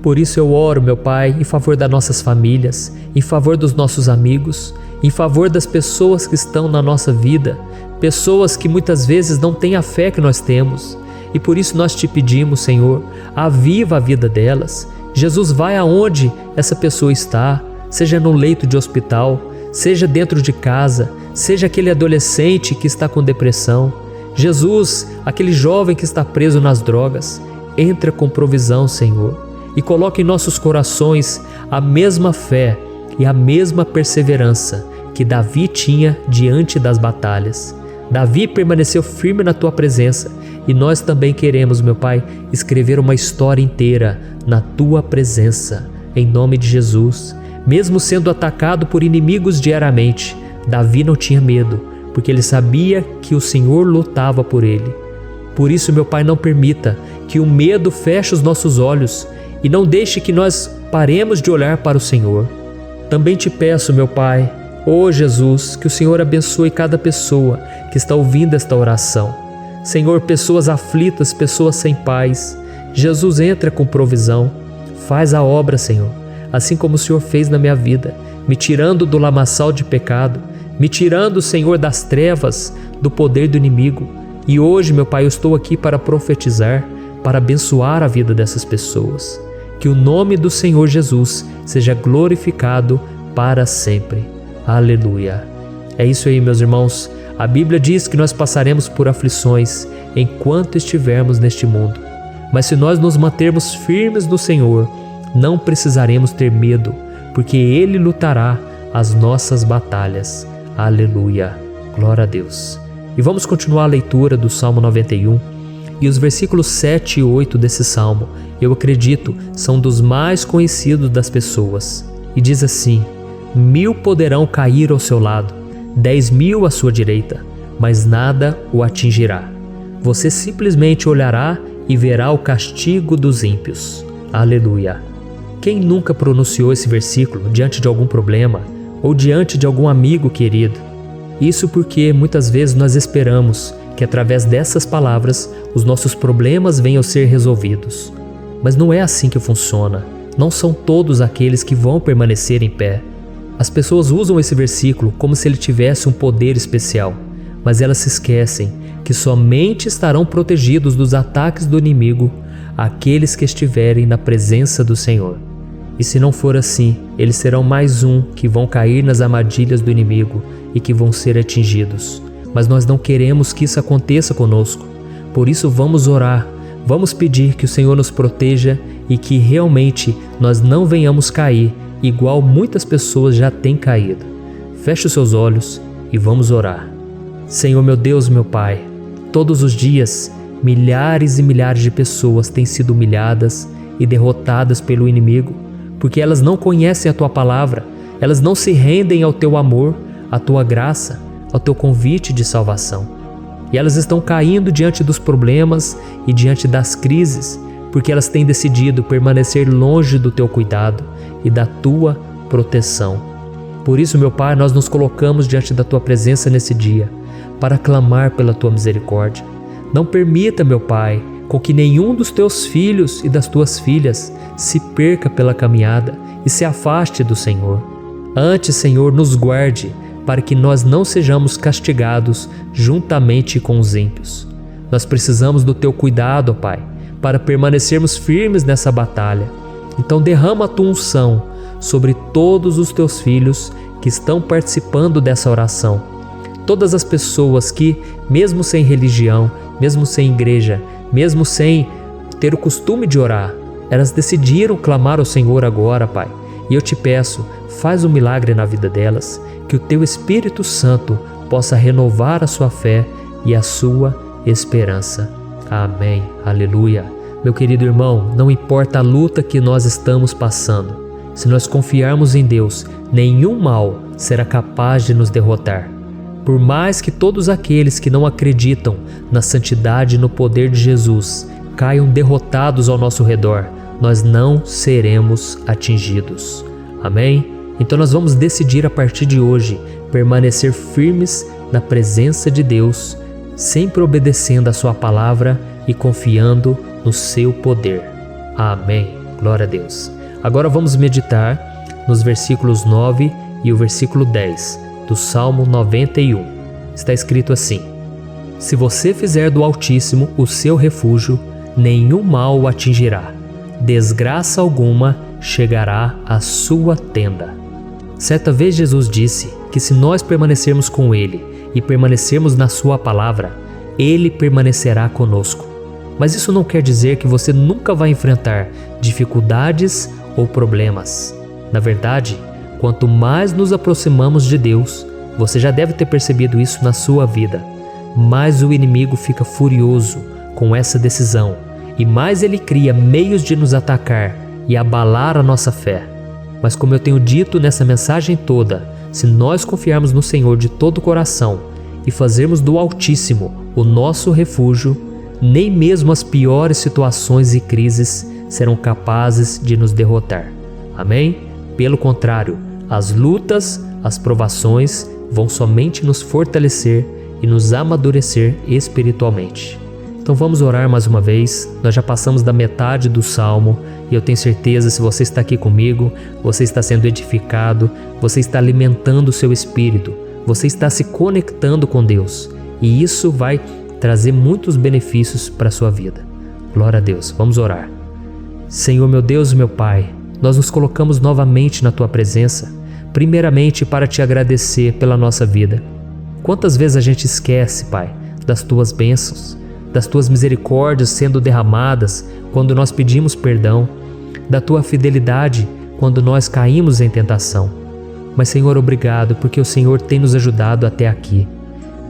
Por isso eu oro, meu Pai, em favor das nossas famílias, em favor dos nossos amigos, em favor das pessoas que estão na nossa vida, pessoas que muitas vezes não têm a fé que nós temos. E por isso nós te pedimos, Senhor, aviva a vida delas. Jesus, vai aonde essa pessoa está, seja no leito de hospital, seja dentro de casa, seja aquele adolescente que está com depressão. Jesus, aquele jovem que está preso nas drogas, entra com provisão, Senhor, e coloca em nossos corações a mesma fé e a mesma perseverança que Davi tinha diante das batalhas. Davi permaneceu firme na Tua presença e nós também queremos, meu Pai, escrever uma história inteira na Tua presença, em nome de Jesus. Mesmo sendo atacado por inimigos diariamente, Davi não tinha medo, porque ele sabia que o Senhor lutava por ele. Por isso, meu Pai, não permita que o medo feche os nossos olhos e não deixe que nós paremos de olhar para o Senhor. Também te peço, meu Pai, Jesus, que o Senhor abençoe cada pessoa que está ouvindo esta oração. Senhor, pessoas aflitas, pessoas sem paz. Jesus, entra com provisão. Faz a obra, Senhor, assim como o Senhor fez na minha vida, me tirando do lamaçal de pecado, me tirando, Senhor, das trevas, do poder do inimigo. E hoje, meu Pai, eu estou aqui para profetizar, para abençoar a vida dessas pessoas. Que o nome do Senhor Jesus seja glorificado para sempre. Aleluia. É isso aí, meus irmãos. A Bíblia diz que nós passaremos por aflições enquanto estivermos neste mundo. Mas se nós nos mantermos firmes no Senhor, não precisaremos ter medo, porque Ele lutará as nossas batalhas. Aleluia. Glória a Deus. E vamos continuar a leitura do Salmo 91. E os versículos 7 e 8 desse Salmo, eu acredito, são dos mais conhecidos das pessoas. E diz assim: 1000 poderão cair ao seu lado, 10.000 à sua direita, mas nada o atingirá. Você simplesmente olhará e verá o castigo dos ímpios. Aleluia. Quem nunca pronunciou esse versículo diante de algum problema ou diante de algum amigo querido? Isso porque muitas vezes nós esperamos que através dessas palavras os nossos problemas venham a ser resolvidos. Mas não é assim que funciona. Não são todos aqueles que vão permanecer em pé. As pessoas usam esse versículo como se ele tivesse um poder especial, mas elas se esquecem que somente estarão protegidos dos ataques do inimigo aqueles que estiverem na presença do Senhor. E se não for assim, eles serão mais um que vão cair nas armadilhas do inimigo e que vão ser atingidos. Mas nós não queremos que isso aconteça conosco. Por isso vamos orar, vamos pedir que o Senhor nos proteja e que realmente nós não venhamos cair igual muitas pessoas já têm caído. Feche os seus olhos e vamos orar. Senhor, meu Deus, meu Pai, todos os dias milhares e milhares de pessoas têm sido humilhadas e derrotadas pelo inimigo, porque elas não conhecem a Tua palavra, elas não se rendem ao Teu amor, à Tua graça, ao Teu convite de salvação. E elas estão caindo diante dos problemas e diante das crises, porque elas têm decidido permanecer longe do Teu cuidado e da Tua proteção. Por isso, meu Pai, nós nos colocamos diante da Tua presença nesse dia, para clamar pela Tua misericórdia. Não permita, meu Pai, com que nenhum dos Teus filhos e das Tuas filhas se perca pela caminhada e se afaste do Senhor. Antes, Senhor, nos guarde, para que nós não sejamos castigados juntamente com os ímpios. Nós precisamos do Teu cuidado, ó Pai, para permanecermos firmes nessa batalha. Então derrama a Tua unção sobre todos os Teus filhos que estão participando dessa oração. Todas as pessoas que, mesmo sem religião, mesmo sem igreja, mesmo sem ter o costume de orar, elas decidiram clamar ao Senhor agora, Pai. E eu te peço, faz um milagre na vida delas, que o Teu Espírito Santo possa renovar a sua fé e a sua esperança. Amém. Aleluia. Meu querido irmão, não importa a luta que nós estamos passando, se nós confiarmos em Deus, nenhum mal será capaz de nos derrotar. Por mais que todos aqueles que não acreditam na santidade e no poder de Jesus caiam derrotados ao nosso redor, nós não seremos atingidos. Amém? Então nós vamos decidir a partir de hoje permanecer firmes na presença de Deus, sempre obedecendo a Sua palavra e confiando no Seu poder. Amém. Glória a Deus. Agora vamos meditar nos versículos 9 e o versículo 10 do Salmo 91. Está escrito assim: Se você fizer do Altíssimo o seu refúgio, nenhum mal o atingirá, desgraça alguma chegará à sua tenda. Certa vez Jesus disse que se nós permanecermos com Ele e permanecermos na Sua palavra, Ele permanecerá conosco. Mas isso não quer dizer que você nunca vai enfrentar dificuldades ou problemas. Na verdade, quanto mais nos aproximamos de Deus, você já deve ter percebido isso na sua vida, mais o inimigo fica furioso com essa decisão e mais ele cria meios de nos atacar e abalar a nossa fé. Mas como eu tenho dito nessa mensagem toda, se nós confiarmos no Senhor de todo o coração e fazermos do Altíssimo o nosso refúgio, nem mesmo as piores situações e crises serão capazes de nos derrotar. Amém? Pelo contrário, as lutas, as provações vão somente nos fortalecer e nos amadurecer espiritualmente. Então vamos orar mais uma vez. Nós já passamos da metade do Salmo e eu tenho certeza, se você está aqui comigo, você está sendo edificado, você está alimentando o seu espírito, você está se conectando com Deus e isso vai trazer muitos benefícios para a sua vida. Glória a Deus. Vamos orar. Senhor, meu Deus e meu Pai, nós nos colocamos novamente na Tua presença, primeiramente para Te agradecer pela nossa vida. Quantas vezes a gente esquece, Pai, das Tuas bênçãos, das Tuas misericórdias sendo derramadas quando nós pedimos perdão, da Tua fidelidade quando nós caímos em tentação. Mas, Senhor, obrigado, porque o Senhor tem nos ajudado até aqui.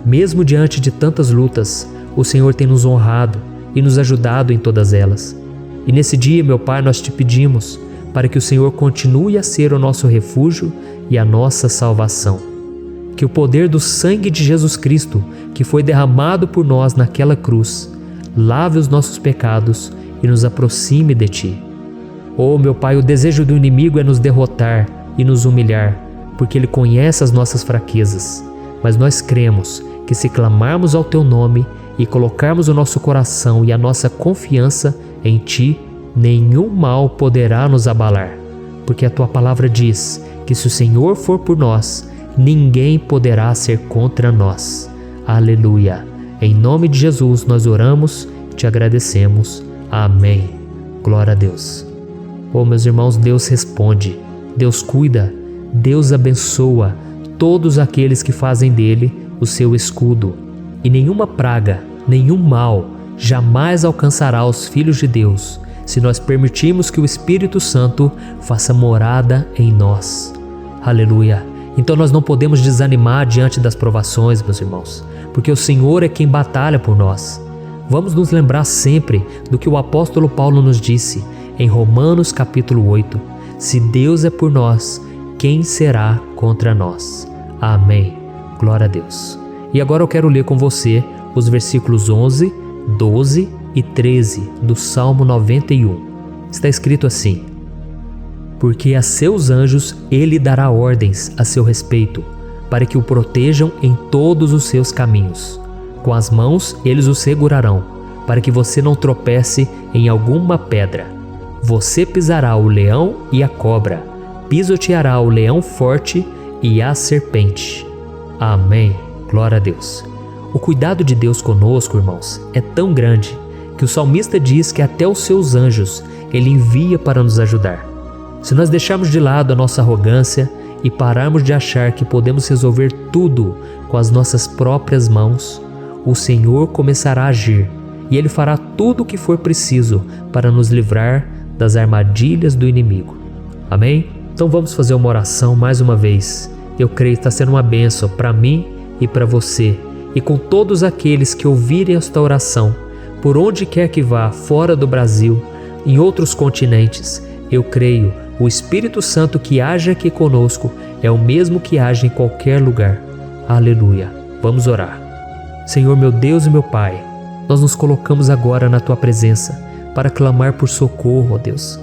Mesmo diante de tantas lutas, o Senhor tem nos honrado e nos ajudado em todas elas. E nesse dia, meu Pai, nós Te pedimos para que o Senhor continue a ser o nosso refúgio e a nossa salvação. Que o poder do sangue de Jesus Cristo, que foi derramado por nós naquela cruz, lave os nossos pecados e nos aproxime de Ti. Oh, meu Pai, o desejo do inimigo é nos derrotar e nos humilhar, porque ele conhece as nossas fraquezas. Mas nós cremos que se clamarmos ao Teu nome e colocarmos o nosso coração e a nossa confiança em Ti, nenhum mal poderá nos abalar, porque a Tua palavra diz que se o Senhor for por nós, ninguém poderá ser contra nós. Aleluia! Em nome de Jesus nós oramos e Te agradecemos. Amém. Glória a Deus. Oh, meus irmãos, Deus responde, Deus cuida, Deus abençoa todos aqueles que fazem dele o seu escudo. E nenhuma praga, nenhum mal jamais alcançará os filhos de Deus, se nós permitirmos que o Espírito Santo faça morada em nós. Aleluia! Então nós não podemos desanimar diante das provações, meus irmãos, porque o Senhor é quem batalha por nós. Vamos nos lembrar sempre do que o apóstolo Paulo nos disse em Romanos capítulo 8. Se Deus é por nós, quem será contra nós? Amém. Glória a Deus. E agora eu quero ler com você os versículos 11, 12 e 13 do Salmo 91. Está escrito assim: Porque a seus anjos ele dará ordens a seu respeito, para que o protejam em todos os seus caminhos. Com as mãos eles o segurarão, para que você não tropece em alguma pedra. Você pisará o leão e a cobra, pisoteará o leão forte e a serpente. Amém. Glória a Deus. O cuidado de Deus conosco, irmãos, é tão grande que o salmista diz que até os seus anjos ele envia para nos ajudar. Se nós deixarmos de lado a nossa arrogância e pararmos de achar que podemos resolver tudo com as nossas próprias mãos, o Senhor começará a agir e Ele fará tudo o que for preciso para nos livrar das armadilhas do inimigo. Amém? Então vamos fazer uma oração mais uma vez. Eu creio que está sendo uma bênção para mim e para você, e com todos aqueles que ouvirem esta oração, por onde quer que vá, fora do Brasil, em outros continentes. Eu creio, o Espírito Santo que age aqui conosco é o mesmo que age em qualquer lugar. Aleluia. Vamos orar. Senhor, meu Deus e meu Pai, nós nos colocamos agora na Tua presença para clamar por socorro, ó Deus.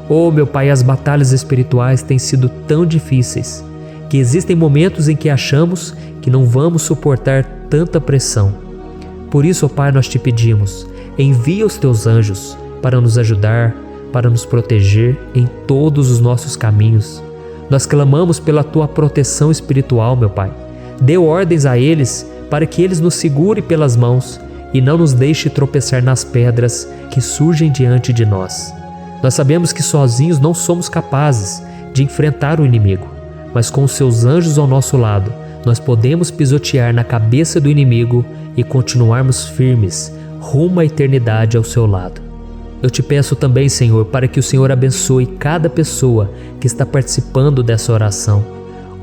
Oh, meu Pai, as batalhas espirituais têm sido tão difíceis que existem momentos em que achamos que não vamos suportar tanta pressão. Por isso, ó Pai, nós Te pedimos, envia os Teus anjos para nos ajudar, para nos proteger em todos os nossos caminhos. Nós clamamos pela Tua proteção espiritual, meu Pai. Dê ordens a eles para que eles nos segurem pelas mãos e não nos deixe tropeçar nas pedras que surgem diante de nós. Nós sabemos que sozinhos não somos capazes de enfrentar o inimigo, mas com os seus anjos ao nosso lado, nós podemos pisotear na cabeça do inimigo e continuarmos firmes rumo à eternidade ao seu lado. Eu te peço também, Senhor, para que o Senhor abençoe cada pessoa que está participando dessa oração.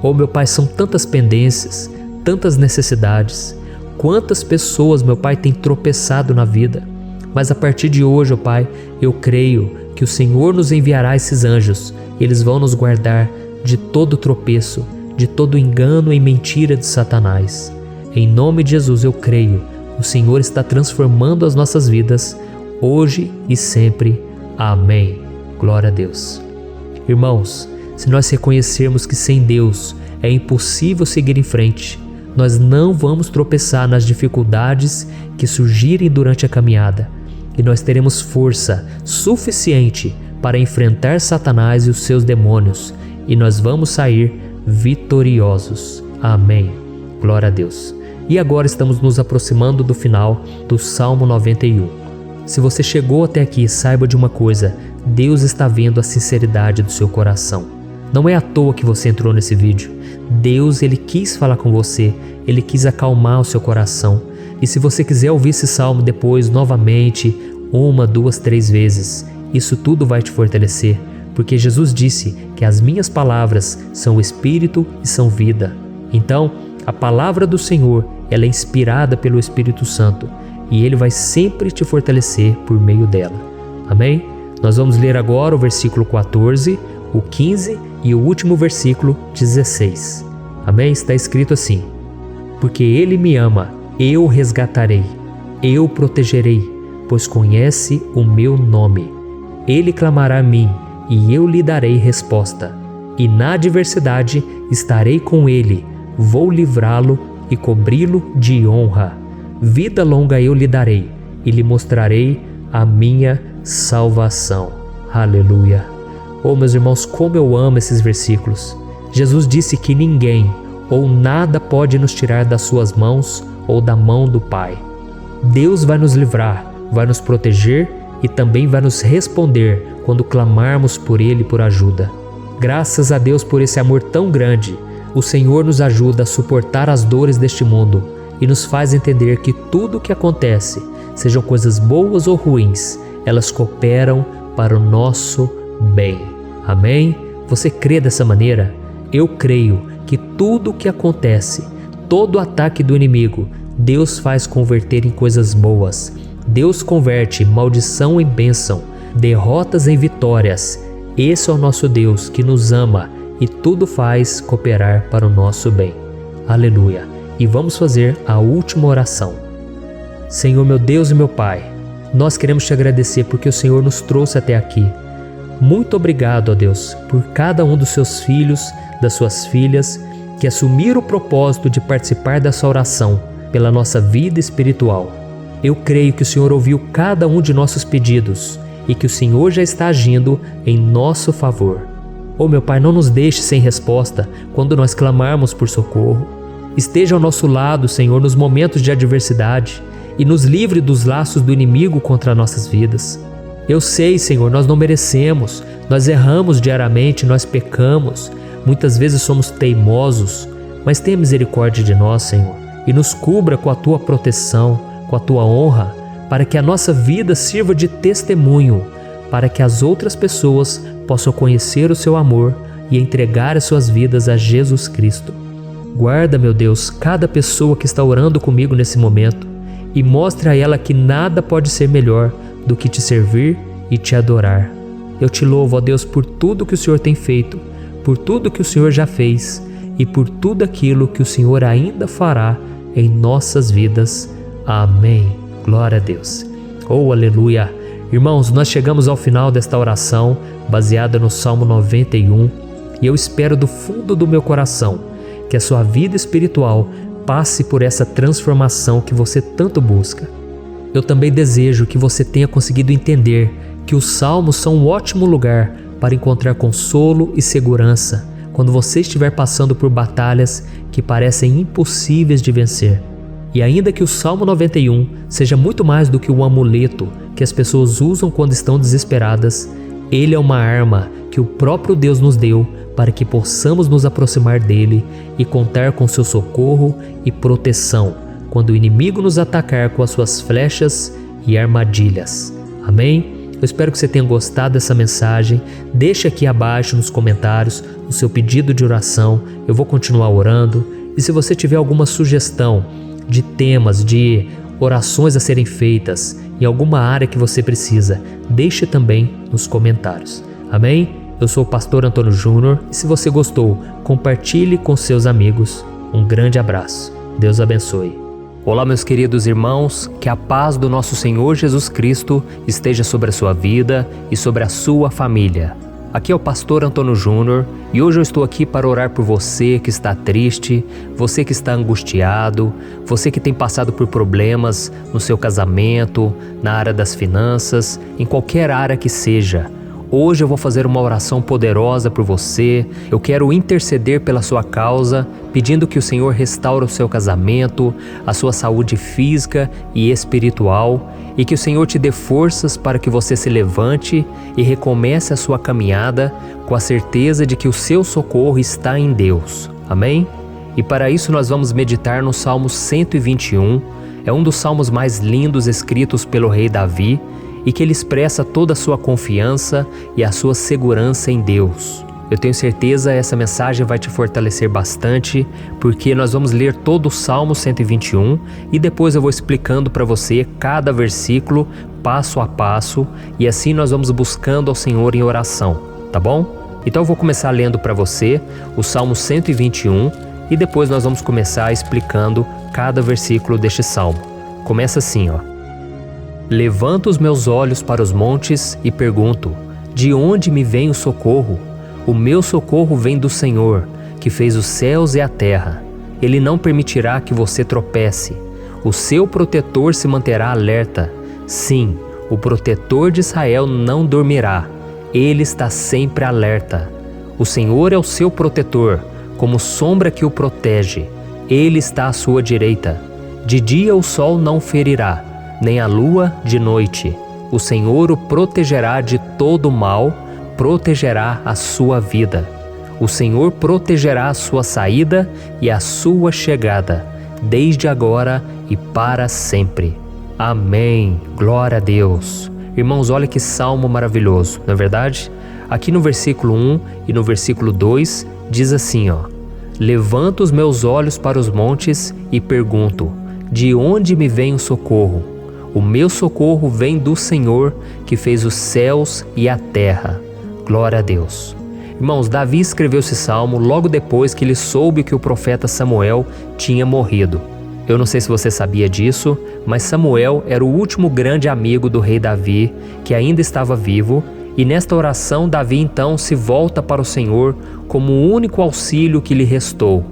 Oh, meu Pai, são tantas pendências, tantas necessidades. Quantas pessoas, meu Pai, têm tropeçado na vida. Mas a partir de hoje, ó Pai, eu creio que o Senhor nos enviará esses anjos e eles vão nos guardar de todo tropeço, de todo engano e mentira de Satanás. Em nome de Jesus eu creio, o Senhor está transformando as nossas vidas, hoje e sempre. Amém. Glória a Deus. Irmãos, se nós reconhecermos que sem Deus é impossível seguir em frente, nós não vamos tropeçar nas dificuldades que surgirem durante a caminhada, e nós teremos força suficiente para enfrentar Satanás e os seus demônios, e nós vamos sair vitoriosos. Amém. Glória a Deus. E agora estamos nos aproximando do final do Salmo 91. Se você chegou até aqui, saiba de uma coisa: Deus está vendo a sinceridade do seu coração. Não é à toa que você entrou nesse vídeo. Deus, Ele quis falar com você, Ele quis acalmar o seu coração. E se você quiser ouvir esse salmo depois, novamente, 1, 2, 3 vezes, isso tudo vai te fortalecer, porque Jesus disse que as minhas palavras são espírito e são vida. Então, a palavra do Senhor, ela é inspirada pelo Espírito Santo, e Ele vai sempre te fortalecer por meio dela. Amém? Nós vamos ler agora o versículo 14, o 15 e o último versículo 16. Amém? Está escrito assim: porque Ele me ama, eu o resgatarei, eu o protegerei, pois conhece o meu nome. Ele clamará a mim, e eu lhe darei resposta. E na adversidade estarei com ele, vou livrá-lo e cobri-lo de honra. Vida longa eu lhe darei, e lhe mostrarei a minha salvação. Aleluia! Oh, meus irmãos, como eu amo esses versículos. Jesus disse que ninguém ou nada pode nos tirar das suas mãos ou da mão do Pai. Deus vai nos livrar, vai nos proteger e também vai nos responder quando clamarmos por Ele por ajuda. Graças a Deus por esse amor tão grande, o Senhor nos ajuda a suportar as dores deste mundo e nos faz entender que tudo o que acontece, sejam coisas boas ou ruins, elas cooperam para o nosso bem. Amém? Você crê dessa maneira? Eu creio que tudo o que acontece, todo ataque do inimigo, Deus faz converter em coisas boas. Deus converte maldição em bênção, derrotas em vitórias. Esse é o nosso Deus que nos ama e tudo faz cooperar para o nosso bem. Aleluia! E vamos fazer a última oração. Senhor, meu Deus e meu Pai, nós queremos te agradecer porque o Senhor nos trouxe até aqui. Muito obrigado, ó Deus, por cada um dos seus filhos, das suas filhas, que assumiram o propósito de participar dessa oração pela nossa vida espiritual. Eu creio que o Senhor ouviu cada um de nossos pedidos e que o Senhor já está agindo em nosso favor. Oh, meu Pai, não nos deixe sem resposta quando nós clamarmos por socorro. Esteja ao nosso lado, Senhor, nos momentos de adversidade e nos livre dos laços do inimigo contra nossas vidas. Eu sei, Senhor, nós não merecemos, nós erramos diariamente, nós pecamos, muitas vezes somos teimosos, mas tenha misericórdia de nós, Senhor, e nos cubra com a Tua proteção, com a Tua honra, para que a nossa vida sirva de testemunho, para que as outras pessoas possam conhecer o Seu amor e entregar as suas vidas a Jesus Cristo. Guarda, meu Deus, cada pessoa que está orando comigo nesse momento e mostre a ela que nada pode ser melhor do que te servir e te adorar. Eu te louvo, ó Deus, por tudo que o Senhor tem feito, por tudo que o Senhor já fez e por tudo aquilo que o Senhor ainda fará em nossas vidas. Amém. Glória a Deus. Oh, aleluia. Irmãos, nós chegamos ao final desta oração baseada no Salmo 91 e eu espero do fundo do meu coração que a sua vida espiritual passe por essa transformação que você tanto busca. Eu também desejo que você tenha conseguido entender que os salmos são um ótimo lugar para encontrar consolo e segurança quando você estiver passando por batalhas que parecem impossíveis de vencer. E ainda que o Salmo 91 seja muito mais do que um amuleto que as pessoas usam quando estão desesperadas, ele é uma arma que o próprio Deus nos deu para que possamos nos aproximar dele e contar com seu socorro e proteção quando o inimigo nos atacar com as suas flechas e armadilhas. Amém? Eu espero que você tenha gostado dessa mensagem. Deixe aqui abaixo nos comentários o seu pedido de oração. Eu vou continuar orando. E se você tiver alguma sugestão de temas, de orações a serem feitas em alguma área que você precisa, deixe também nos comentários. Amém? Eu sou o pastor Antônio Júnior e se você gostou, compartilhe com seus amigos. Um grande abraço. Deus abençoe. Olá, meus queridos irmãos, que a paz do nosso Senhor Jesus Cristo esteja sobre a sua vida e sobre a sua família. Aqui é o pastor Antônio Júnior e hoje eu estou aqui para orar por você que está triste, você que está angustiado, você que tem passado por problemas no seu casamento, na área das finanças, em qualquer área que seja. Hoje eu vou fazer uma oração poderosa por você. Eu quero interceder pela sua causa, pedindo que o Senhor restaure o seu casamento, a sua saúde física e espiritual, e que o Senhor te dê forças para que você se levante e recomece a sua caminhada com a certeza de que o seu socorro está em Deus. Amém? E para isso nós vamos meditar no Salmo 121. É um dos salmos mais lindos escritos pelo rei Davi, e que ele expressa toda a sua confiança e a sua segurança em Deus. Eu tenho certeza que essa mensagem vai te fortalecer bastante, porque nós vamos ler todo o Salmo 121 e depois eu vou explicando para você cada versículo, passo a passo, e assim nós vamos buscando ao Senhor em oração, tá bom? Então eu vou começar lendo para você o Salmo 121 e depois nós vamos começar explicando cada versículo deste salmo. Começa assim, ó. Levanto os meus olhos para os montes e pergunto: de onde me vem o socorro? O meu socorro vem do Senhor, que fez os céus e a terra. Ele não permitirá que você tropece. O seu protetor se manterá alerta. Sim, o protetor de Israel não dormirá. Ele está sempre alerta. O Senhor é o seu protetor, como sombra que o protege. Ele está à sua direita. De dia o sol não ferirá, nem a lua de noite. O Senhor o protegerá de todo mal, protegerá a sua vida. O Senhor protegerá a sua saída e a sua chegada, desde agora e para sempre. Amém. Glória a Deus. Irmãos, olha que salmo maravilhoso, não é verdade? Aqui no versículo 1 e no versículo 2 diz assim, ó: Levanto os meus olhos para os montes e pergunto: de onde me vem o socorro? O meu socorro vem do Senhor, que fez os céus e a terra. Glória a Deus. Irmãos, Davi escreveu esse salmo logo depois que ele soube que o profeta Samuel tinha morrido. Eu não sei se você sabia disso, mas Samuel era o último grande amigo do rei Davi, que ainda estava vivo, e nesta oração Davi então se volta para o Senhor como o único auxílio que lhe restou.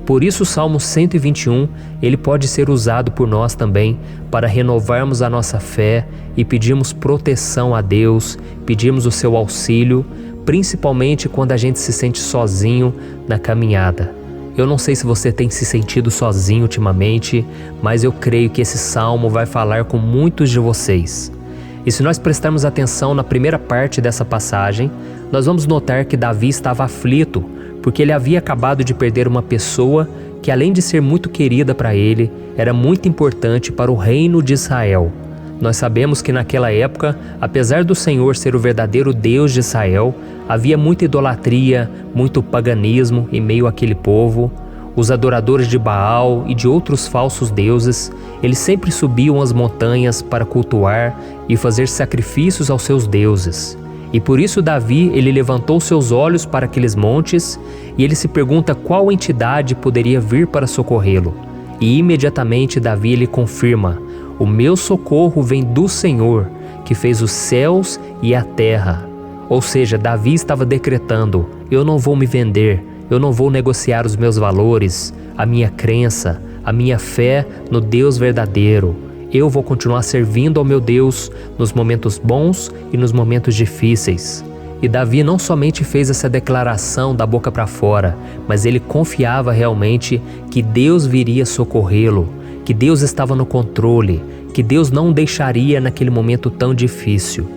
Por isso o Salmo 121, ele pode ser usado por nós também para renovarmos a nossa fé e pedirmos proteção a Deus, pedirmos o seu auxílio, principalmente quando a gente se sente sozinho na caminhada. Eu não sei se você tem se sentido sozinho ultimamente, mas eu creio que esse salmo vai falar com muitos de vocês. E se nós prestarmos atenção na primeira parte dessa passagem, nós vamos notar que Davi estava aflito, porque ele havia acabado de perder uma pessoa que, além de ser muito querida para ele, era muito importante para o reino de Israel. Nós sabemos que naquela época, apesar do Senhor ser o verdadeiro Deus de Israel, havia muita idolatria, muito paganismo em meio àquele povo. Os adoradores de Baal e de outros falsos deuses, eles sempre subiam as montanhas para cultuar e fazer sacrifícios aos seus deuses. E por isso Davi, ele levantou seus olhos para aqueles montes e ele se pergunta qual entidade poderia vir para socorrê-lo. E imediatamente Davi ele confirma: o meu socorro vem do Senhor, que fez os céus e a terra. Ou seja, Davi estava decretando: eu não vou me vender, eu não vou negociar os meus valores, a minha crença, a minha fé no Deus verdadeiro. Eu vou continuar servindo ao meu Deus nos momentos bons e nos momentos difíceis. E Davi não somente fez essa declaração da boca para fora, mas ele confiava realmente que Deus viria socorrê-lo, que Deus estava no controle, que Deus não o deixaria naquele momento tão difícil.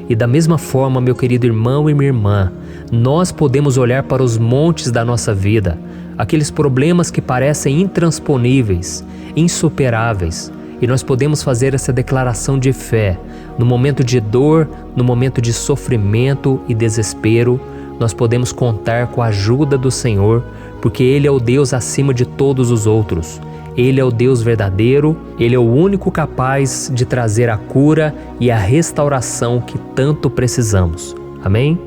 E da mesma forma, meu querido irmão e minha irmã, nós podemos olhar para os montes da nossa vida, aqueles problemas que parecem intransponíveis, insuperáveis, e nós podemos fazer essa declaração de fé. No momento de dor, no momento de sofrimento e desespero, nós podemos contar com a ajuda do Senhor, porque Ele é o Deus acima de todos os outros. Ele é o Deus verdadeiro, Ele é o único capaz de trazer a cura e a restauração que tanto precisamos. Amém?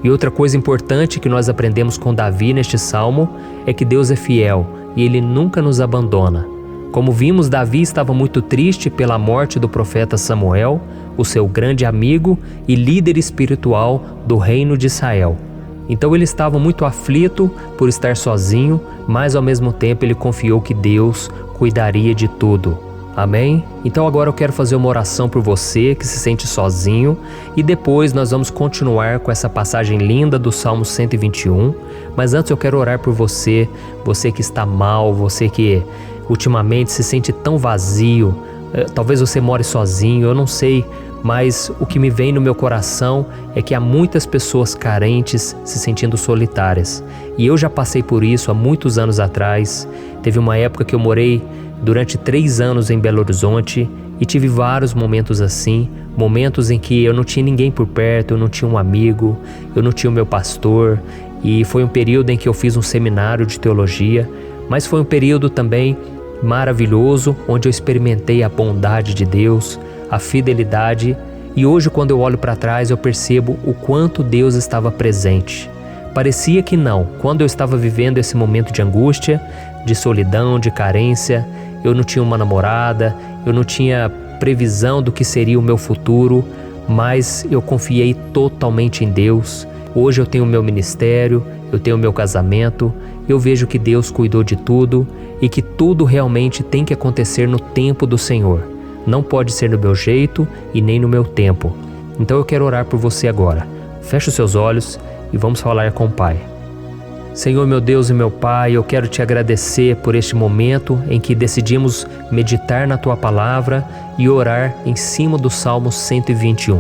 E outra coisa importante que nós aprendemos com Davi neste salmo é que Deus é fiel e Ele nunca nos abandona. Como vimos, Davi estava muito triste pela morte do profeta Samuel, o seu grande amigo e líder espiritual do reino de Israel. Então ele estava muito aflito por estar sozinho, mas ao mesmo tempo ele confiou que Deus cuidaria de tudo. Amém? Então agora eu quero fazer uma oração por você que se sente sozinho e depois nós vamos continuar com essa passagem linda do Salmo 121. Mas antes eu quero orar por você, você que está mal, você que ultimamente se sente tão vazio, talvez você more sozinho, eu não sei. Mas o que me vem no meu coração é que há muitas pessoas carentes se sentindo solitárias. E eu já passei por isso há muitos anos atrás. Teve uma época que eu morei durante 3 anos em Belo Horizonte e tive vários momentos assim, momentos em que eu não tinha ninguém por perto, eu não tinha um amigo, eu não tinha o meu pastor. E foi um período em que eu fiz um seminário de teologia, mas foi um período também maravilhoso, onde eu experimentei a bondade de Deus, a fidelidade, e hoje quando eu olho para trás eu percebo o quanto Deus estava presente. Parecia que não, quando eu estava vivendo esse momento de angústia, de solidão, de carência, eu não tinha uma namorada, eu não tinha previsão do que seria o meu futuro, mas eu confiei totalmente em Deus. Hoje eu tenho o meu ministério, eu tenho o meu casamento, eu vejo que Deus cuidou de tudo e que tudo realmente tem que acontecer no tempo do Senhor. Não pode ser no meu jeito e nem no meu tempo. Então eu quero orar por você agora. Feche os seus olhos e vamos falar com o Pai. Senhor, meu Deus e meu Pai, eu quero te agradecer por este momento em que decidimos meditar na Tua Palavra e orar em cima do Salmo 121.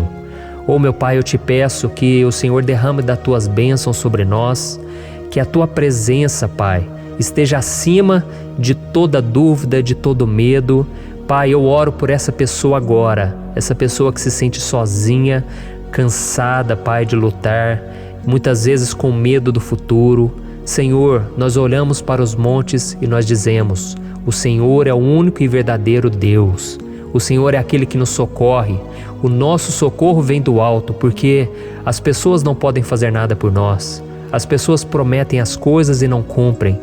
Oh, meu Pai, eu te peço que o Senhor derrame das Tuas bênçãos sobre nós, que a Tua presença, Pai, esteja acima de toda dúvida, de todo medo. Pai, eu oro por essa pessoa agora, essa pessoa que se sente sozinha, cansada, Pai, de lutar, muitas vezes com medo do futuro. Senhor, nós olhamos para os montes e nós dizemos: o Senhor é o único e verdadeiro Deus. O Senhor é aquele que nos socorre. O nosso socorro vem do alto, porque as pessoas não podem fazer nada por nós. As pessoas prometem as coisas e não cumprem.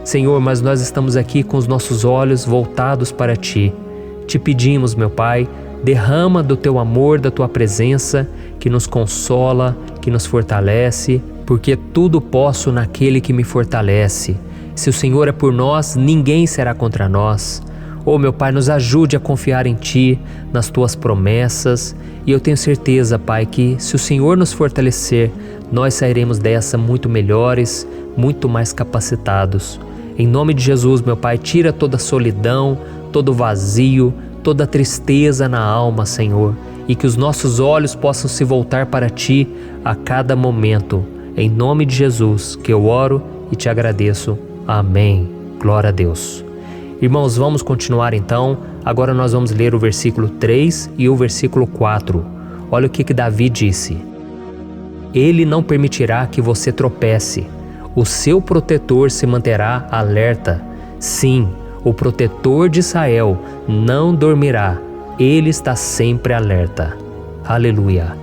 Senhor, mas nós estamos aqui com os nossos olhos voltados para Ti. Te pedimos, meu Pai, derrama do Teu amor, da Tua presença, que nos consola, que nos fortalece, porque tudo posso naquele que me fortalece. Se o Senhor é por nós, ninguém será contra nós. Oh, meu Pai, nos ajude a confiar em Ti, nas Tuas promessas, e eu tenho certeza, Pai, que se o Senhor nos fortalecer, nós sairemos dessa muito melhores, muito mais capacitados. Em nome de Jesus, meu Pai, tira toda a solidão, todo o vazio, toda a tristeza na alma, Senhor, e que os nossos olhos possam se voltar para Ti a cada momento. Em nome de Jesus que eu oro e te agradeço. Amém. Glória a Deus. Irmãos, vamos continuar então. Agora nós vamos ler o versículo 3 e o versículo 4. Olha o que Davi disse: Ele não permitirá que você tropece. O seu protetor se manterá alerta. Sim, o protetor de Israel não dormirá. Ele está sempre alerta. Aleluia.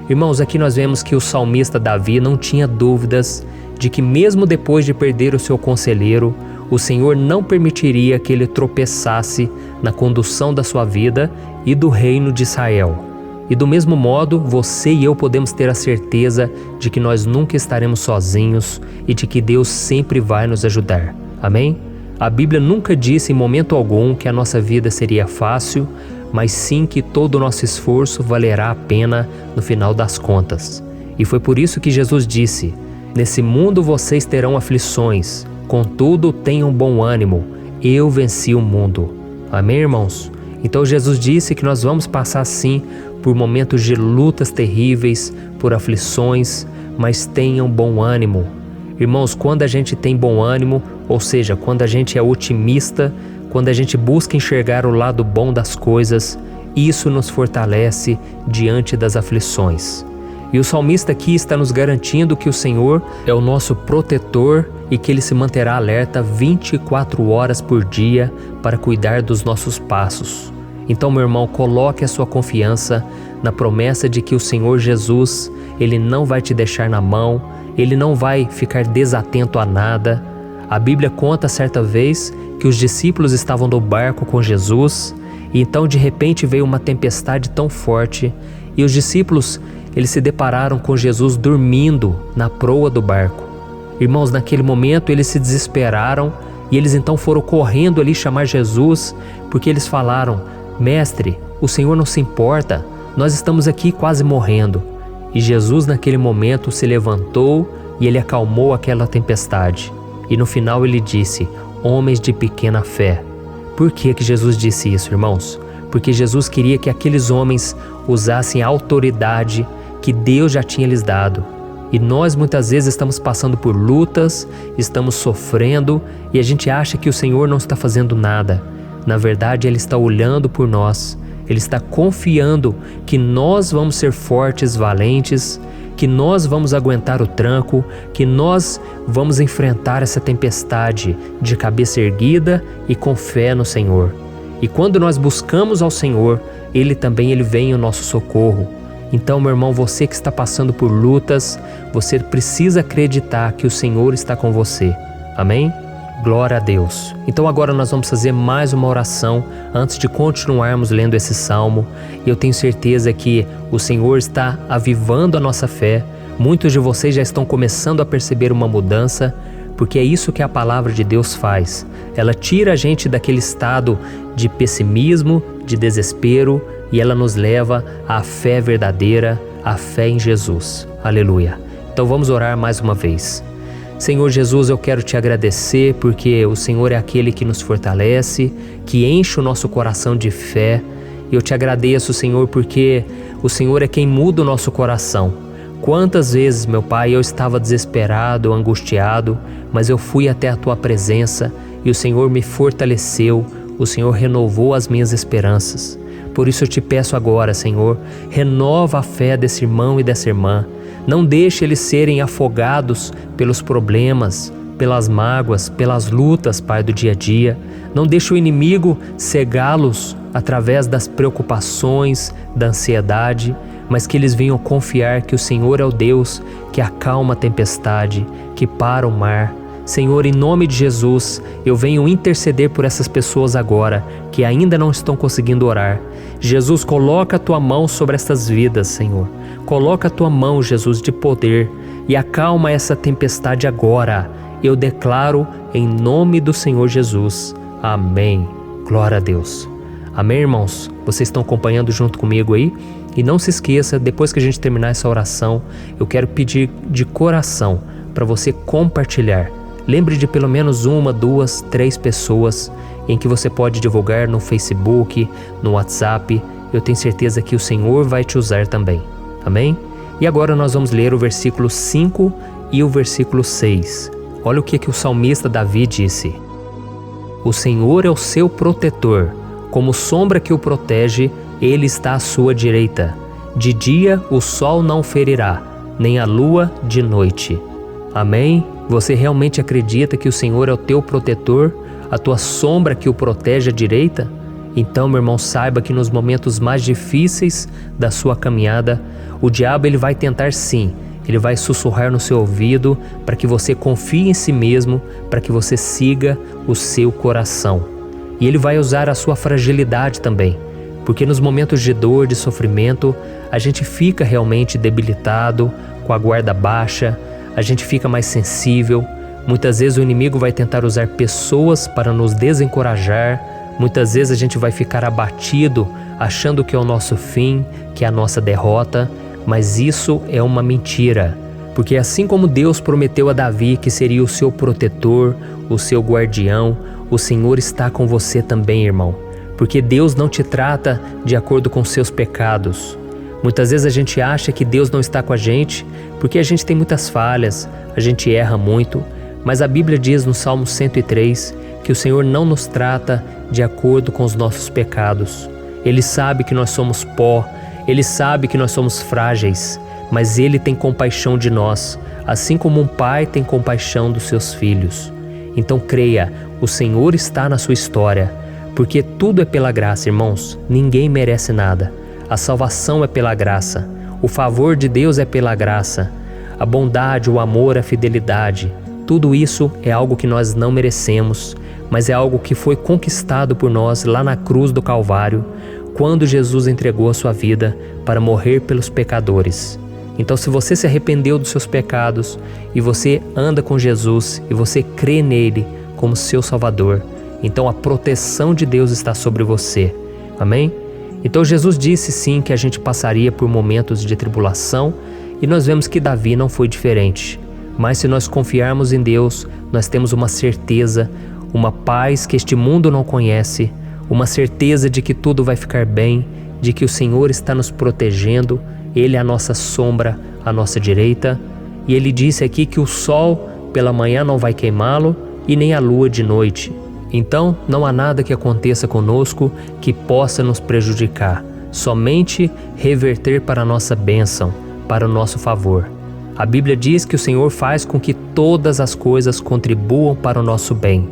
Irmãos, aqui nós vemos que o salmista Davi não tinha dúvidas de que mesmo depois de perder o seu conselheiro, o Senhor não permitiria que ele tropeçasse na condução da sua vida e do reino de Israel. E do mesmo modo, você e eu podemos ter a certeza de que nós nunca estaremos sozinhos e de que Deus sempre vai nos ajudar. Amém? A Bíblia nunca disse em momento algum que a nossa vida seria fácil, mas sim que todo o nosso esforço valerá a pena no final das contas. E foi por isso que Jesus disse: Nesse mundo vocês terão aflições, contudo tenham bom ânimo, eu venci o mundo. Amém, irmãos? Então Jesus disse que nós vamos passar sim por momentos de lutas terríveis, por aflições, mas tenham bom ânimo. Irmãos, quando a gente tem bom ânimo, ou seja, quando a gente é otimista, quando a gente busca enxergar o lado bom das coisas, isso nos fortalece diante das aflições. E o salmista aqui está nos garantindo que o Senhor é o nosso protetor e que Ele se manterá alerta 24 horas por dia para cuidar dos nossos passos. Então, meu irmão, coloque a sua confiança na promessa de que o Senhor Jesus, Ele não vai te deixar na mão, Ele não vai ficar desatento a nada. A Bíblia conta certa vez que os discípulos estavam no barco com Jesus e então de repente veio uma tempestade tão forte e os discípulos eles se depararam com Jesus dormindo na proa do barco. Irmãos, naquele momento eles se desesperaram e eles então foram correndo ali chamar Jesus porque eles falaram: Mestre, o Senhor não se importa, nós estamos aqui quase morrendo. E Jesus naquele momento se levantou e Ele acalmou aquela tempestade. E no final Ele disse: homens de pequena fé. Por que Jesus disse isso, irmãos? Porque Jesus queria que aqueles homens usassem a autoridade que Deus já tinha lhes dado. E nós muitas vezes estamos passando por lutas, estamos sofrendo e a gente acha que o Senhor não está fazendo nada. Na verdade, Ele está olhando por nós, Ele está confiando que nós vamos ser fortes, valentes, que nós vamos aguentar o tranco, que nós vamos enfrentar essa tempestade de cabeça erguida e com fé no Senhor. E quando nós buscamos ao Senhor, Ele vem em nosso socorro. Então, meu irmão, você que está passando por lutas, você precisa acreditar que o Senhor está com você. Amém? Glória a Deus. Então agora nós vamos fazer mais uma oração antes de continuarmos lendo esse salmo. E eu tenho certeza que o Senhor está avivando a nossa fé. Muitos de vocês já estão começando a perceber uma mudança, porque é isso que a palavra de Deus faz. Ela tira a gente daquele estado de pessimismo, de desespero, e ela nos leva à fé verdadeira, à fé em Jesus. Aleluia. Então vamos orar mais uma vez. Senhor Jesus, eu quero te agradecer porque o Senhor é aquele que nos fortalece, que enche o nosso coração de fé. Eu te agradeço, Senhor, porque o Senhor é quem muda o nosso coração. Quantas vezes, meu Pai, eu estava desesperado, angustiado, mas eu fui até a Tua presença e o Senhor me fortaleceu, o Senhor renovou as minhas esperanças. Por isso eu te peço agora, Senhor, renova a fé desse irmão e dessa irmã. Não deixe eles serem afogados pelos problemas, pelas mágoas, pelas lutas, Pai, do dia a dia. Não deixe o inimigo cegá-los através das preocupações, da ansiedade, mas que eles venham confiar que o Senhor é o Deus que acalma a tempestade, que para o mar. Senhor, em nome de Jesus, eu venho interceder por essas pessoas agora que ainda não estão conseguindo orar. Jesus, coloca a Tua mão sobre estas vidas, Senhor. Coloca a Tua mão, Jesus, de poder e acalma essa tempestade agora. Eu declaro em nome do Senhor Jesus. Amém. Glória a Deus. Amém, irmãos? Vocês estão acompanhando junto comigo aí? E não se esqueça, depois que a gente terminar essa oração, eu quero pedir de coração para você compartilhar. Lembre de pelo menos 1, 2, 3 pessoas em que você pode divulgar no Facebook, no WhatsApp. Eu tenho certeza que o Senhor vai te usar também. Amém? E agora nós vamos ler o versículo 5 e o versículo 6. Olha o que o salmista Davi disse. O Senhor é o seu protetor, como sombra que o protege, Ele está à sua direita. De dia o sol não ferirá, nem a lua de noite. Amém? Você realmente acredita que o Senhor é o teu protetor, a tua sombra que o protege à direita? Então, meu irmão, saiba que nos momentos mais difíceis da sua caminhada, o diabo ele vai tentar sim, ele vai sussurrar no seu ouvido para que você confie em si mesmo, para que você siga o seu coração. E ele vai usar a sua fragilidade também, porque nos momentos de dor, de sofrimento, a gente fica realmente debilitado, com a guarda baixa, a gente fica mais sensível. Muitas vezes o inimigo vai tentar usar pessoas para nos desencorajar. Muitas vezes a gente vai ficar abatido, achando que é o nosso fim, que é a nossa derrota. Mas isso é uma mentira. Porque assim como Deus prometeu a Davi que seria o seu protetor, o seu guardião, o Senhor está com você também, irmão. Porque Deus não te trata de acordo com seus pecados. Muitas vezes a gente acha que Deus não está com a gente porque a gente tem muitas falhas, a gente erra muito, mas a Bíblia diz no Salmo 103 que o Senhor não nos trata de acordo com os nossos pecados. Ele sabe que nós somos pó, Ele sabe que nós somos frágeis, mas Ele tem compaixão de nós, assim como um pai tem compaixão dos seus filhos. Então creia, o Senhor está na sua história, porque tudo é pela graça, irmãos, ninguém merece nada. A salvação é pela graça, o favor de Deus é pela graça, a bondade, o amor, a fidelidade, tudo isso é algo que nós não merecemos, mas é algo que foi conquistado por nós lá na cruz do Calvário, quando Jesus entregou a sua vida para morrer pelos pecadores. Então, se você se arrependeu dos seus pecados e você anda com Jesus e você crê nele como seu Salvador, então a proteção de Deus está sobre você. Amém? Então Jesus disse sim que a gente passaria por momentos de tribulação e nós vemos que Davi não foi diferente. Mas se nós confiarmos em Deus, nós temos uma certeza, uma paz que este mundo não conhece, uma certeza de que tudo vai ficar bem, de que o Senhor está nos protegendo, Ele é a nossa sombra, a nossa direita. E Ele disse aqui que o sol pela manhã não vai queimá-lo e nem a lua de noite. Então, não há nada que aconteça conosco que possa nos prejudicar, somente reverter para a nossa bênção, para o nosso favor. A Bíblia diz que o Senhor faz com que todas as coisas contribuam para o nosso bem.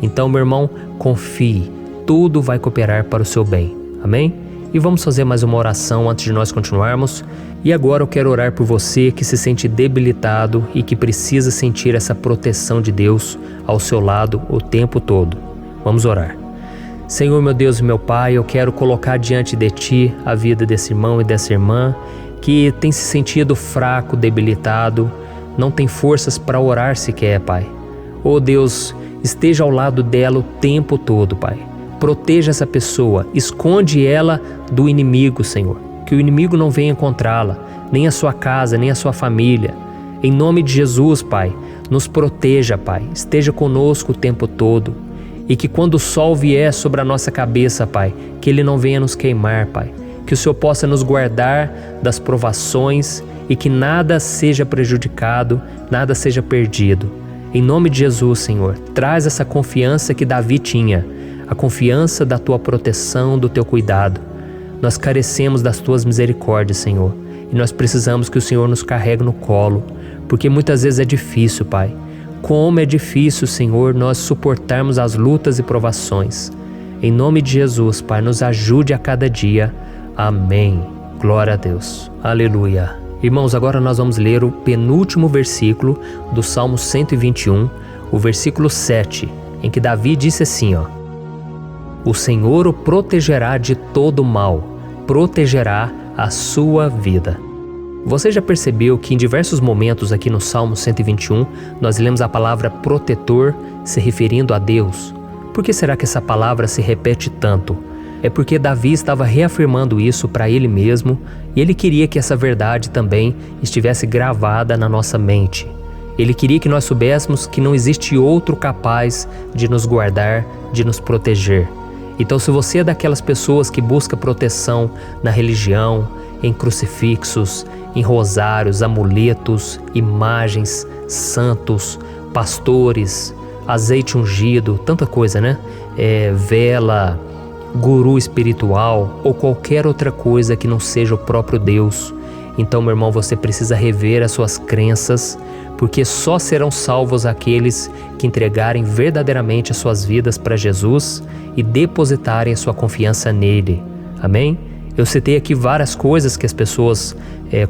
Então, meu irmão, confie, tudo vai cooperar para o seu bem. Amém? E vamos fazer mais uma oração antes de nós continuarmos. E agora eu quero orar por você que se sente debilitado e que precisa sentir essa proteção de Deus ao seu lado o tempo todo. Vamos orar. Senhor, meu Deus e meu Pai, eu quero colocar diante de Ti a vida desse irmão e dessa irmã que tem se sentido fraco, debilitado, não tem forças para orar sequer, Pai. Oh Deus, esteja ao lado dela o tempo todo, Pai. Proteja essa pessoa, esconde ela do inimigo, Senhor. Que o inimigo não venha encontrá-la, nem a sua casa, nem a sua família. Em nome de Jesus, Pai, nos proteja, Pai. Esteja conosco o tempo todo. E que quando o sol vier sobre a nossa cabeça, Pai, que ele não venha nos queimar, Pai. Que o Senhor possa nos guardar das provações e que nada seja prejudicado, nada seja perdido. Em nome de Jesus, Senhor, traz essa confiança que Davi tinha, a confiança da Tua proteção, do Teu cuidado. Nós carecemos das Tuas misericórdias, Senhor, e nós precisamos que o Senhor nos carregue no colo, porque muitas vezes é difícil, Pai. Como é difícil, Senhor, nós suportarmos as lutas e provações. Em nome de Jesus, Pai, nos ajude a cada dia. Amém. Glória a Deus. Aleluia. Irmãos, agora nós vamos ler o penúltimo versículo do Salmo 121, o versículo 7, em que Davi disse assim, ó: O Senhor o protegerá de todo mal, protegerá a sua vida. Você já percebeu que em diversos momentos aqui no Salmo 121, nós lemos a palavra protetor se referindo a Deus? Por que será que essa palavra se repete tanto? É porque Davi estava reafirmando isso para ele mesmo e ele queria que essa verdade também estivesse gravada na nossa mente. Ele queria que nós soubéssemos que não existe outro capaz de nos guardar, de nos proteger. Então, se você é daquelas pessoas que busca proteção na religião, em crucifixos, em rosários, amuletos, imagens, santos, pastores, azeite ungido, tanta coisa, né? Vela, guru espiritual ou qualquer outra coisa que não seja o próprio Deus. Então, meu irmão, você precisa rever as suas crenças, porque só serão salvos aqueles que entregarem verdadeiramente as suas vidas para Jesus e depositarem a sua confiança nele. Amém? Eu citei aqui várias coisas que as pessoas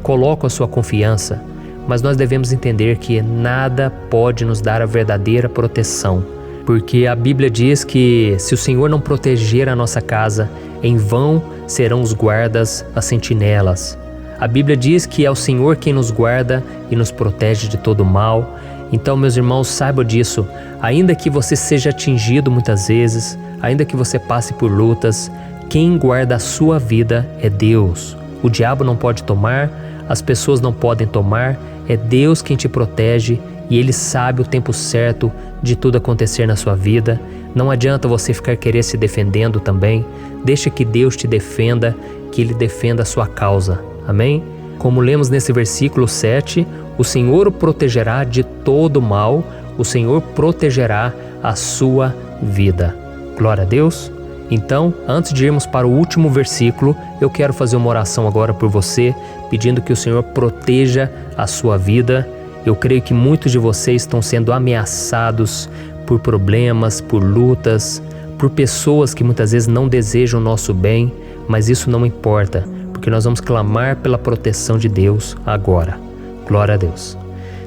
colocam a sua confiança, mas nós devemos entender que nada pode nos dar a verdadeira proteção, porque a Bíblia diz que se o Senhor não proteger a nossa casa, em vão serão os guardas, as sentinelas. A Bíblia diz que é o Senhor quem nos guarda e nos protege de todo mal. Então, meus irmãos, saibam disso. Ainda que você seja atingido muitas vezes, ainda que você passe por lutas, quem guarda a sua vida é Deus. O diabo não pode tomar, as pessoas não podem tomar, é Deus quem te protege e Ele sabe o tempo certo de tudo acontecer na sua vida. Não adianta você ficar querer se defendendo também. Deixa que Deus te defenda, que Ele defenda a sua causa. Amém? Como lemos nesse versículo 7, o Senhor o protegerá de todo mal, o Senhor protegerá a sua vida. Glória a Deus. Então, antes de irmos para o último versículo, eu quero fazer uma oração agora por você, pedindo que o Senhor proteja a sua vida. Eu creio que muitos de vocês estão sendo ameaçados por problemas, por lutas, por pessoas que muitas vezes não desejam o nosso bem, mas isso não importa, porque nós vamos clamar pela proteção de Deus agora. Glória a Deus.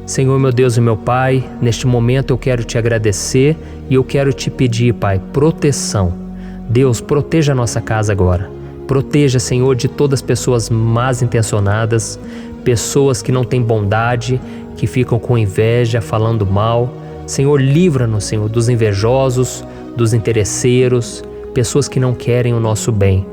Senhor, meu Deus e meu Pai, neste momento eu quero te agradecer e eu quero te pedir, Pai, proteção. Deus, proteja a nossa casa agora. Proteja, Senhor, de todas as pessoas más intencionadas, pessoas que não têm bondade, que ficam com inveja, falando mal. Senhor, livra-nos, Senhor, dos invejosos, dos interesseiros, pessoas que não querem o nosso bem.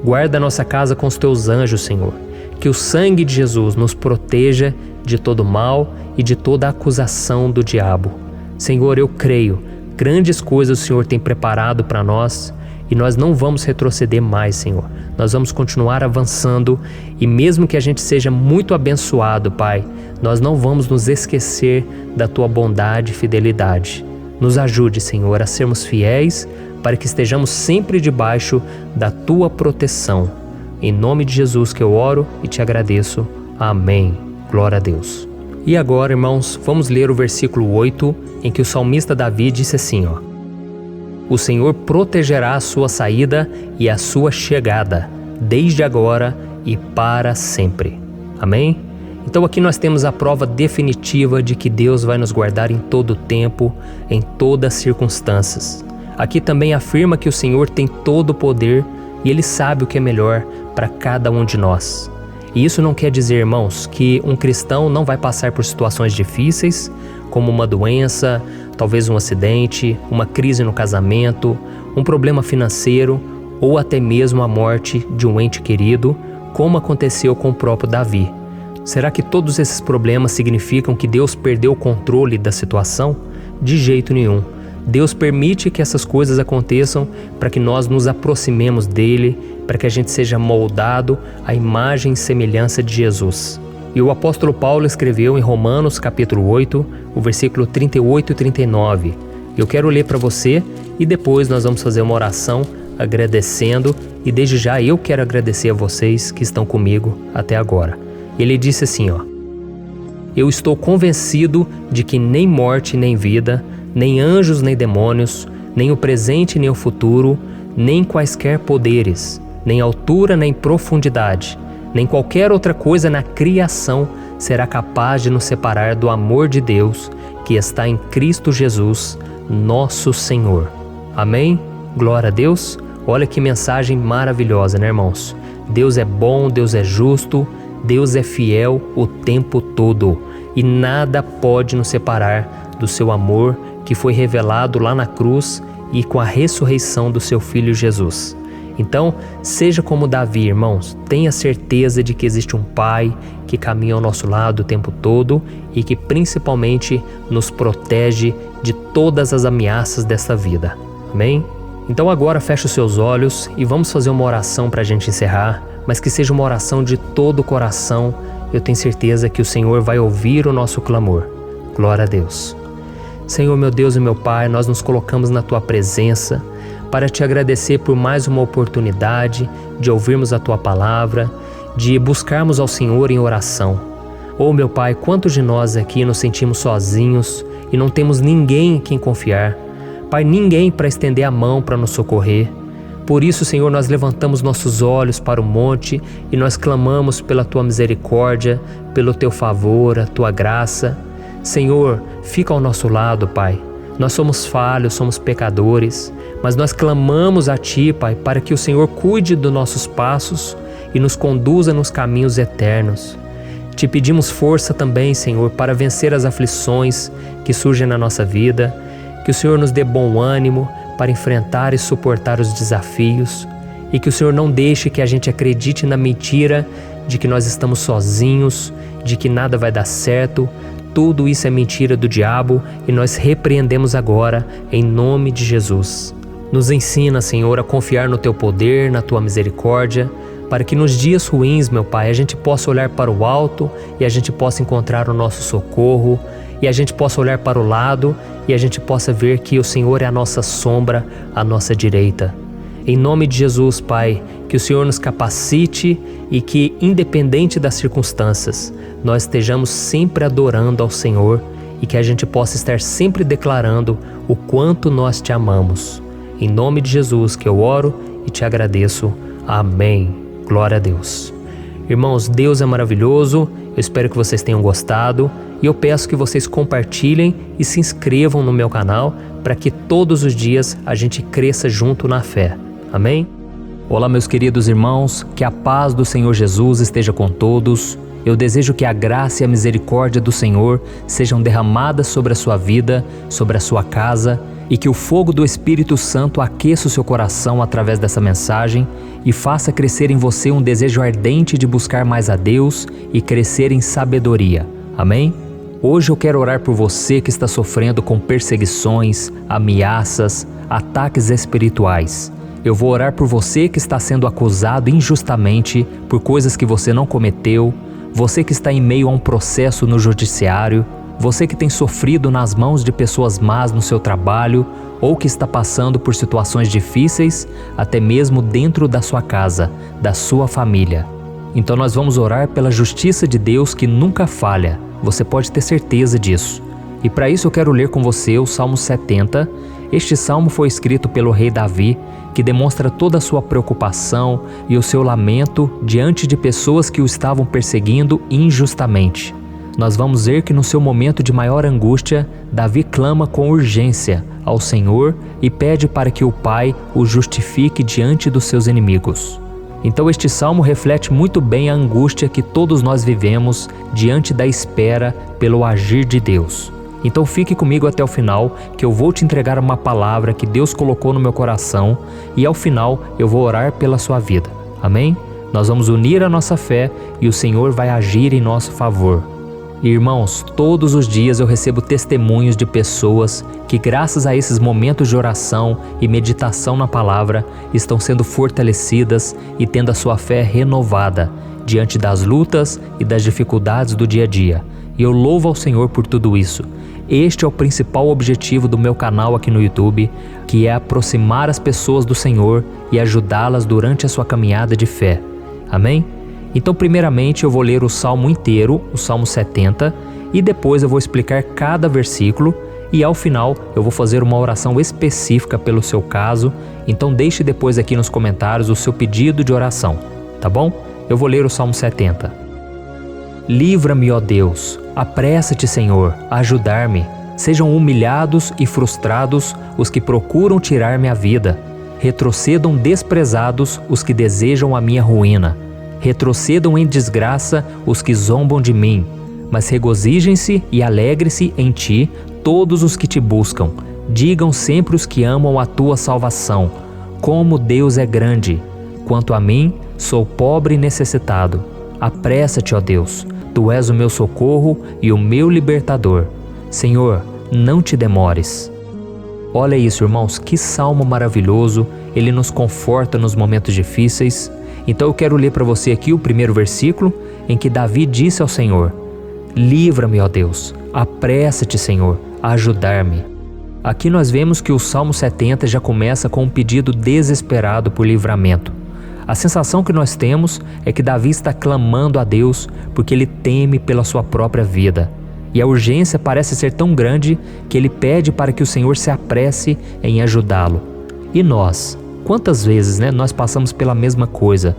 Guarda a nossa casa com os teus anjos, Senhor. Que o sangue de Jesus nos proteja de todo mal e de toda acusação do diabo. Senhor, eu creio, grandes coisas o Senhor tem preparado para nós e nós não vamos retroceder mais, Senhor. Nós vamos continuar avançando e mesmo que a gente seja muito abençoado, Pai, nós não vamos nos esquecer da Tua bondade e fidelidade. Nos ajude, Senhor, a sermos fiéis para que estejamos sempre debaixo da Tua proteção. Em nome de Jesus que eu oro e te agradeço. Amém. Glória a Deus. E agora, irmãos, vamos ler o versículo 8, em que o salmista Davi disse assim, O Senhor protegerá a sua saída e a sua chegada, desde agora e para sempre. Amém? Então aqui nós temos a prova definitiva de que Deus vai nos guardar em todo o tempo, em todas as circunstâncias. Aqui também afirma que o Senhor tem todo o poder e Ele sabe o que é melhor para cada um de nós. E isso não quer dizer, irmãos, que um cristão não vai passar por situações difíceis, como uma doença, talvez um acidente, uma crise no casamento, um problema financeiro ou até mesmo a morte de um ente querido, como aconteceu com o próprio Davi. Será que todos esses problemas significam que Deus perdeu o controle da situação? De jeito nenhum. Deus permite que essas coisas aconteçam para que nós nos aproximemos dele, para que a gente seja moldado à imagem e semelhança de Jesus. E o apóstolo Paulo escreveu em Romanos capítulo 8, o versículo 38 e 39. Eu quero ler para você e depois nós vamos fazer uma oração agradecendo e desde já eu quero agradecer a vocês que estão comigo até agora. Ele disse assim, Eu estou convencido de que nem morte nem vida, nem anjos nem demônios, nem o presente nem o futuro, nem quaisquer poderes, nem altura nem profundidade, nem qualquer outra coisa na criação será capaz de nos separar do amor de Deus que está em Cristo Jesus, nosso Senhor. Amém? Glória a Deus. Olha que mensagem maravilhosa, né, irmãos? Deus é bom, Deus é justo, Deus é fiel o tempo todo e nada pode nos separar do seu amor que foi revelado lá na cruz e com a ressurreição do seu Filho Jesus. Então, seja como Davi, irmãos, tenha certeza de que existe um Pai que caminha ao nosso lado o tempo todo e que principalmente nos protege de todas as ameaças desta vida. Amém? Então agora feche os seus olhos e vamos fazer uma oração para a gente encerrar, mas que seja uma oração de todo o coração. Eu tenho certeza que o Senhor vai ouvir o nosso clamor. Glória a Deus. Senhor, meu Deus e meu Pai, nós nos colocamos na Tua presença para Te agradecer por mais uma oportunidade de ouvirmos a Tua palavra, de buscarmos ao Senhor em oração. Oh, meu Pai, quantos de nós aqui nos sentimos sozinhos e não temos ninguém em quem confiar? Pai, ninguém para estender a mão para nos socorrer. Por isso, Senhor, nós levantamos nossos olhos para o monte e nós clamamos pela Tua misericórdia, pelo Teu favor, a Tua graça. Senhor, fica ao nosso lado, Pai. Nós somos falhos, somos pecadores, mas nós clamamos a Ti, Pai, para que o Senhor cuide dos nossos passos e nos conduza nos caminhos eternos. Te pedimos força também, Senhor, para vencer as aflições que surgem na nossa vida, que o Senhor nos dê bom ânimo para enfrentar e suportar os desafios e que o Senhor não deixe que a gente acredite na mentira de que nós estamos sozinhos, de que nada vai dar certo. Tudo isso é mentira do diabo e nós repreendemos agora em nome de Jesus. Nos ensina, Senhor, a confiar no Teu poder, na Tua misericórdia, para que nos dias ruins, meu Pai, a gente possa olhar para o alto e a gente possa encontrar o nosso socorro, e a gente possa olhar para o lado e a gente possa ver que o Senhor é a nossa sombra, a nossa direita. Em nome de Jesus, Pai, que o Senhor nos capacite e que, independente das circunstâncias, nós estejamos sempre adorando ao Senhor e que a gente possa estar sempre declarando o quanto nós te amamos. Em nome de Jesus que eu oro e te agradeço. Amém. Glória a Deus. Irmãos, Deus é maravilhoso. Eu espero que vocês tenham gostado e eu peço que vocês compartilhem e se inscrevam no meu canal para que todos os dias a gente cresça junto na fé. Amém? Olá, meus queridos irmãos, que a paz do Senhor Jesus esteja com todos. Eu desejo que a graça e a misericórdia do Senhor sejam derramadas sobre a sua vida, sobre a sua casa, e que o fogo do Espírito Santo aqueça o seu coração através dessa mensagem e faça crescer em você um desejo ardente de buscar mais a Deus e crescer em sabedoria. Amém? Hoje eu quero orar por você que está sofrendo com perseguições, ameaças, ataques espirituais. Eu vou orar por você que está sendo acusado injustamente por coisas que você não cometeu, você que está em meio a um processo no judiciário, você que tem sofrido nas mãos de pessoas más no seu trabalho ou que está passando por situações difíceis, até mesmo dentro da sua casa, da sua família. Então nós vamos orar pela justiça de Deus que nunca falha, você pode ter certeza disso. E para isso eu quero ler com você o Salmo 70. Este salmo foi escrito pelo rei Davi, que demonstra toda a sua preocupação e o seu lamento diante de pessoas que o estavam perseguindo injustamente. Nós vamos ver que no seu momento de maior angústia, Davi clama com urgência ao Senhor e pede para que o Pai o justifique diante dos seus inimigos. Então este salmo reflete muito bem a angústia que todos nós vivemos diante da espera pelo agir de Deus. Então fique comigo até o final, que eu vou te entregar uma palavra que Deus colocou no meu coração e ao final eu vou orar pela sua vida. Amém? Nós vamos unir a nossa fé e o Senhor vai agir em nosso favor. Irmãos, todos os dias eu recebo testemunhos de pessoas que, graças a esses momentos de oração e meditação na palavra, estão sendo fortalecidas e tendo a sua fé renovada diante das lutas e das dificuldades do dia a dia. E eu louvo ao Senhor por tudo isso. Este é o principal objetivo do meu canal aqui no YouTube, que é aproximar as pessoas do Senhor e ajudá-las durante a sua caminhada de fé. Amém? Então, primeiramente, eu vou ler o Salmo inteiro, o Salmo 70, e depois eu vou explicar cada versículo e ao final eu vou fazer uma oração específica pelo seu caso. Então deixe depois aqui nos comentários o seu pedido de oração, tá bom? Eu vou ler o Salmo 70. Livra-me, ó Deus, apressa-te, Senhor, a ajudar-me. Sejam humilhados e frustrados os que procuram tirar-me a vida. Retrocedam desprezados os que desejam a minha ruína. Retrocedam em desgraça os que zombam de mim, mas regozijem-se e alegre-se em ti todos os que te buscam. Digam sempre os que amam a tua salvação, como Deus é grande. Quanto a mim, sou pobre e necessitado. Apressa-te, ó Deus, tu és o meu socorro e o meu libertador. Senhor, não te demores. Olha isso, irmãos, que salmo maravilhoso, ele nos conforta nos momentos difíceis. Então eu quero ler para você aqui o primeiro versículo, em que Davi disse ao Senhor: livra-me, ó Deus, apressa-te, Senhor, a ajudar-me. Aqui nós vemos que o Salmo 70 já começa com um pedido desesperado por livramento. A sensação que nós temos é que Davi está clamando a Deus porque ele teme pela sua própria vida. E a urgência parece ser tão grande que ele pede para que o Senhor se apresse em ajudá-lo. E nós? Quantas vezes nós passamos pela mesma coisa?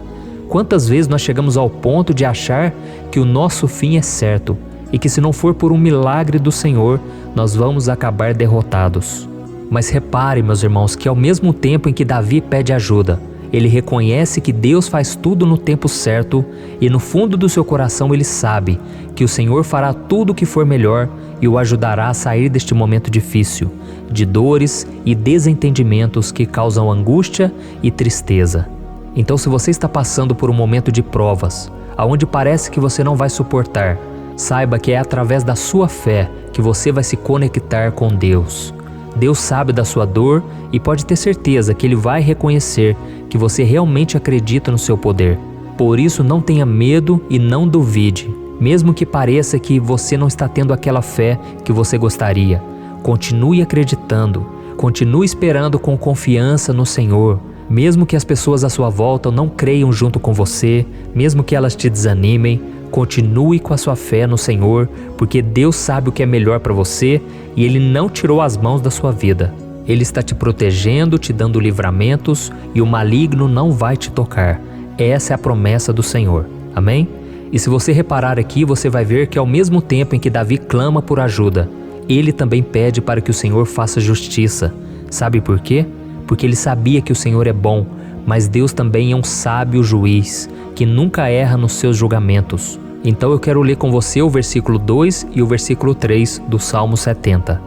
Quantas vezes nós chegamos ao ponto de achar que o nosso fim é certo e que se não for por um milagre do Senhor, nós vamos acabar derrotados? Mas repare, meus irmãos, que ao mesmo tempo em que Davi pede ajuda, ele reconhece que Deus faz tudo no tempo certo e no fundo do seu coração ele sabe que o Senhor fará tudo o que for melhor e o ajudará a sair deste momento difícil, de dores e desentendimentos que causam angústia e tristeza. Então, se você está passando por um momento de provas, aonde parece que você não vai suportar, saiba que é através da sua fé que você vai se conectar com Deus. Deus sabe da sua dor e pode ter certeza que Ele vai reconhecer que você realmente acredita no seu poder. Por isso não tenha medo e não duvide, mesmo que pareça que você não está tendo aquela fé que você gostaria. Continue acreditando, continue esperando com confiança no Senhor, mesmo que as pessoas à sua volta não creiam junto com você, mesmo que elas te desanimem. Continue com a sua fé no Senhor, porque Deus sabe o que é melhor para você e Ele não tirou as mãos da sua vida. Ele está te protegendo, te dando livramentos e o maligno não vai te tocar. Essa é a promessa do Senhor. Amém? E se você reparar aqui, você vai ver que ao mesmo tempo em que Davi clama por ajuda, ele também pede para que o Senhor faça justiça. Sabe por quê? Porque ele sabia que o Senhor é bom, mas Deus também é um sábio juiz, que nunca erra nos seus julgamentos. Então eu quero ler com você o versículo 2 e o versículo 3 do Salmo 70.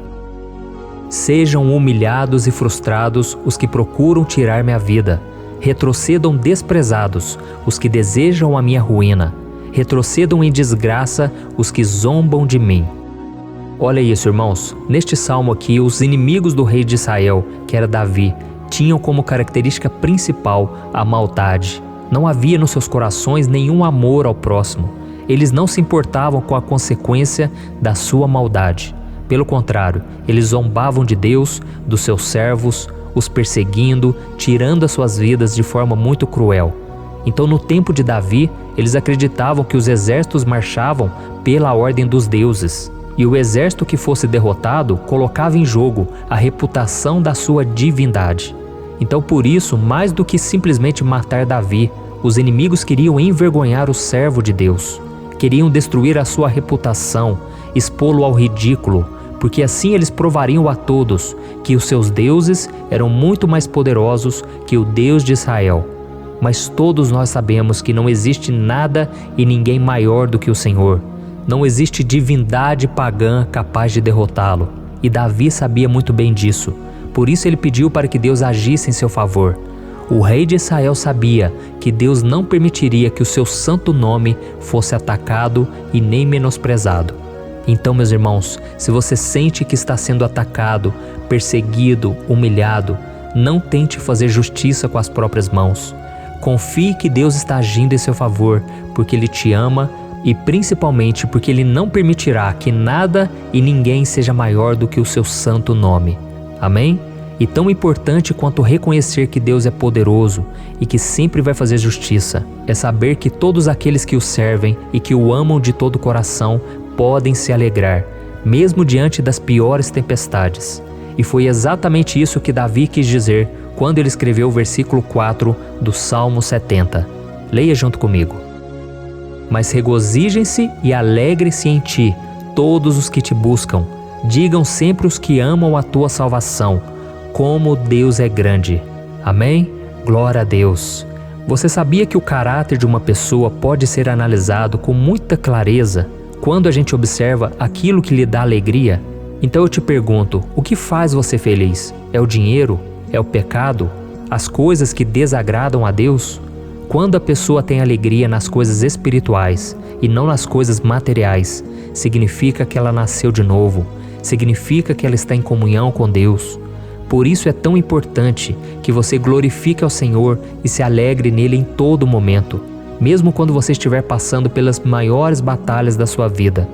Sejam humilhados e frustrados os que procuram tirar minha vida. Retrocedam desprezados os que desejam a minha ruína. Retrocedam em desgraça os que zombam de mim. Olha isso, irmãos. Neste salmo aqui, os inimigos do rei de Israel, que era Davi, tinham como característica principal a maldade. Não havia nos seus corações nenhum amor ao próximo. Eles não se importavam com a consequência da sua maldade. Pelo contrário, eles zombavam de Deus, dos seus servos, os perseguindo, tirando as suas vidas de forma muito cruel. Então, no tempo de Davi, eles acreditavam que os exércitos marchavam pela ordem dos deuses. E o exército que fosse derrotado colocava em jogo a reputação da sua divindade. Então, por isso, mais do que simplesmente matar Davi, os inimigos queriam envergonhar o servo de Deus. Queriam destruir a sua reputação, expô-lo ao ridículo, porque assim eles provariam a todos que os seus deuses eram muito mais poderosos que o Deus de Israel. Mas todos nós sabemos que não existe nada e ninguém maior do que o Senhor. Não existe divindade pagã capaz de derrotá-lo. E Davi sabia muito bem disso. Por isso ele pediu para que Deus agisse em seu favor. O rei de Israel sabia que Deus não permitiria que o seu santo nome fosse atacado e nem menosprezado. Então, meus irmãos, se você sente que está sendo atacado, perseguido, humilhado, não tente fazer justiça com as próprias mãos. Confie que Deus está agindo em seu favor, porque Ele te ama e principalmente porque Ele não permitirá que nada e ninguém seja maior do que o seu santo nome. Amém? E tão importante quanto reconhecer que Deus é poderoso e que sempre vai fazer justiça, é saber que todos aqueles que o servem e que o amam de todo o coração podem se alegrar, mesmo diante das piores tempestades. E foi exatamente isso que Davi quis dizer quando ele escreveu o versículo 4 do Salmo 70. Leia junto comigo. Mas regozijem-se e alegrem-se em ti, todos os que te buscam. Digam sempre os que amam a tua salvação, como Deus é grande. Amém? Glória a Deus. Você sabia que o caráter de uma pessoa pode ser analisado com muita clareza quando a gente observa aquilo que lhe dá alegria? Então eu te pergunto, o que faz você feliz? É o dinheiro? É o pecado? As coisas que desagradam a Deus? Quando a pessoa tem alegria nas coisas espirituais e não nas coisas materiais, significa que ela nasceu de novo, significa que ela está em comunhão com Deus. Por isso é tão importante que você glorifique ao Senhor e se alegre nele em todo momento, mesmo quando você estiver passando pelas maiores batalhas da sua vida.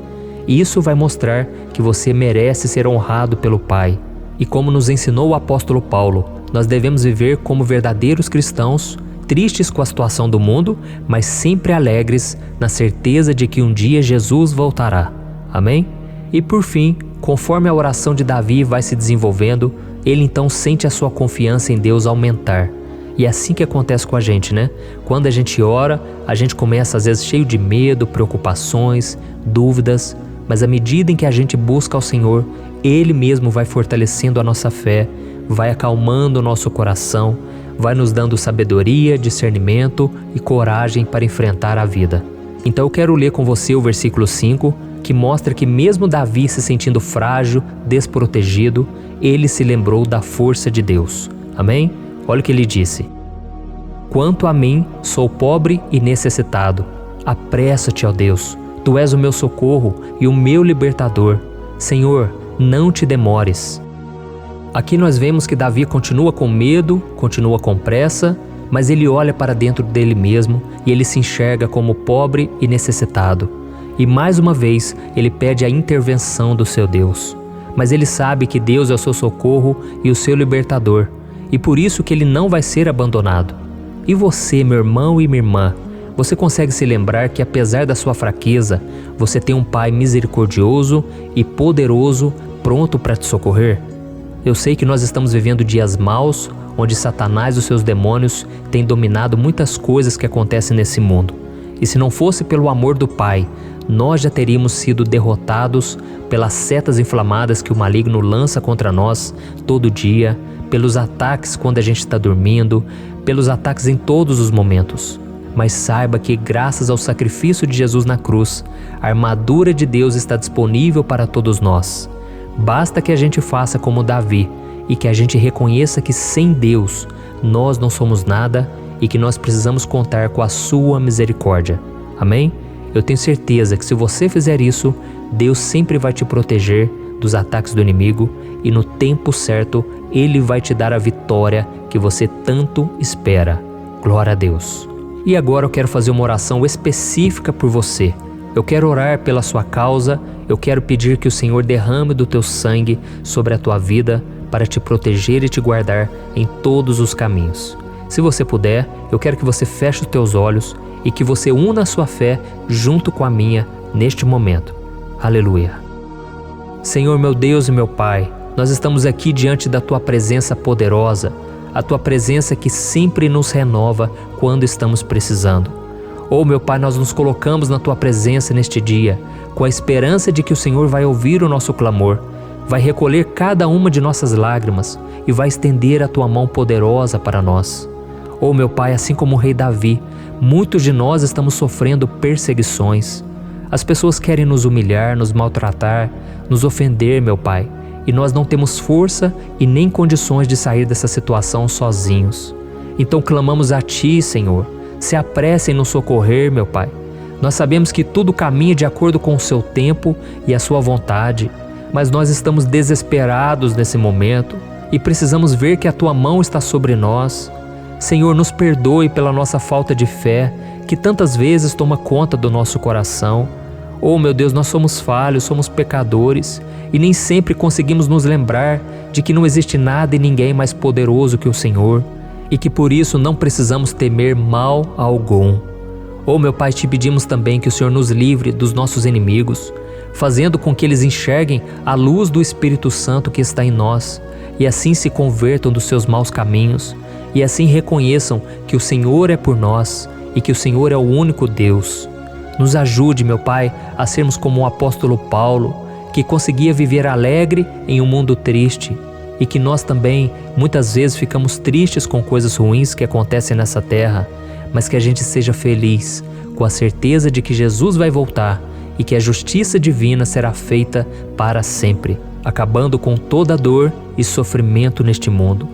Isso vai mostrar que você merece ser honrado pelo Pai. E como nos ensinou o apóstolo Paulo, nós devemos viver como verdadeiros cristãos, tristes com a situação do mundo, mas sempre alegres na certeza de que um dia Jesus voltará. Amém? E por fim, conforme a oração de Davi vai se desenvolvendo, ele então sente a sua confiança em Deus aumentar. E é assim que acontece com a gente, né? Quando a gente ora, a gente começa às vezes cheio de medo, preocupações, dúvidas, mas à medida em que a gente busca ao Senhor, Ele mesmo vai fortalecendo a nossa fé, vai acalmando o nosso coração, vai nos dando sabedoria, discernimento e coragem para enfrentar a vida. Então eu quero ler com você o versículo 5, que mostra que mesmo Davi se sentindo frágil, desprotegido, ele se lembrou da força de Deus. Amém? Olha o que ele disse. Quanto a mim, sou pobre e necessitado. Apressa-te, ó Deus. Tu és o meu socorro e o meu libertador. Senhor, não te demores. Aqui nós vemos que Davi continua com medo, continua com pressa, mas ele olha para dentro dele mesmo e ele se enxerga como pobre e necessitado. E mais uma vez ele pede a intervenção do seu Deus. Mas ele sabe que Deus é o seu socorro e o seu libertador, e por isso que ele não vai ser abandonado. E você, meu irmão e minha irmã, você consegue se lembrar que apesar da sua fraqueza, você tem um Pai misericordioso e poderoso pronto para te socorrer? Eu sei que nós estamos vivendo dias maus, onde Satanás e os seus demônios têm dominado muitas coisas que acontecem nesse mundo. E se não fosse pelo amor do Pai, nós já teríamos sido derrotados pelas setas inflamadas que o maligno lança contra nós todo dia, pelos ataques quando a gente está dormindo, pelos ataques em todos os momentos. Mas saiba que graças ao sacrifício de Jesus na cruz, a armadura de Deus está disponível para todos nós. Basta que a gente faça como Davi e que a gente reconheça que sem Deus nós não somos nada e que nós precisamos contar com a sua misericórdia. Amém? Eu tenho certeza que se você fizer isso, Deus sempre vai te proteger dos ataques do inimigo e no tempo certo Ele vai te dar a vitória que você tanto espera. Glória a Deus. E agora eu quero fazer uma oração específica por você. Eu quero orar pela sua causa, eu quero pedir que o Senhor derrame do teu sangue sobre a tua vida para te proteger e te guardar em todos os caminhos. Se você puder, eu quero que você feche os teus olhos e que você una a sua fé junto com a minha neste momento. Aleluia. Senhor, meu Deus e meu Pai, nós estamos aqui diante da Tua presença poderosa, a Tua presença que sempre nos renova quando estamos precisando. Oh, meu Pai, nós nos colocamos na Tua presença neste dia, com a esperança de que o Senhor vai ouvir o nosso clamor, vai recolher cada uma de nossas lágrimas e vai estender a Tua mão poderosa para nós. Oh, meu Pai, assim como o rei Davi, muitos de nós estamos sofrendo perseguições. As pessoas querem nos humilhar, nos maltratar, nos ofender, meu Pai, e nós não temos força e nem condições de sair dessa situação sozinhos. Então clamamos a Ti, Senhor, se apresse em nos socorrer, meu Pai. Nós sabemos que tudo caminha de acordo com o Seu tempo e a Sua vontade, mas nós estamos desesperados nesse momento e precisamos ver que a Tua mão está sobre nós. Senhor, nos perdoe pela nossa falta de fé, que tantas vezes toma conta do nosso coração. Oh, meu Deus, nós somos falhos, somos pecadores e nem sempre conseguimos nos lembrar de que não existe nada e ninguém mais poderoso que o Senhor e que por isso não precisamos temer mal algum. Oh, meu Pai, te pedimos também que o Senhor nos livre dos nossos inimigos, fazendo com que eles enxerguem a luz do Espírito Santo que está em nós e assim se convertam dos seus maus caminhos e assim reconheçam que o Senhor é por nós e que o Senhor é o único Deus. Nos ajude, meu Pai, a sermos como o apóstolo Paulo, que conseguia viver alegre em um mundo triste, e que nós também, muitas vezes, ficamos tristes com coisas ruins que acontecem nessa terra, mas que a gente seja feliz, com a certeza de que Jesus vai voltar e que a justiça divina será feita para sempre, acabando com toda dor e sofrimento neste mundo.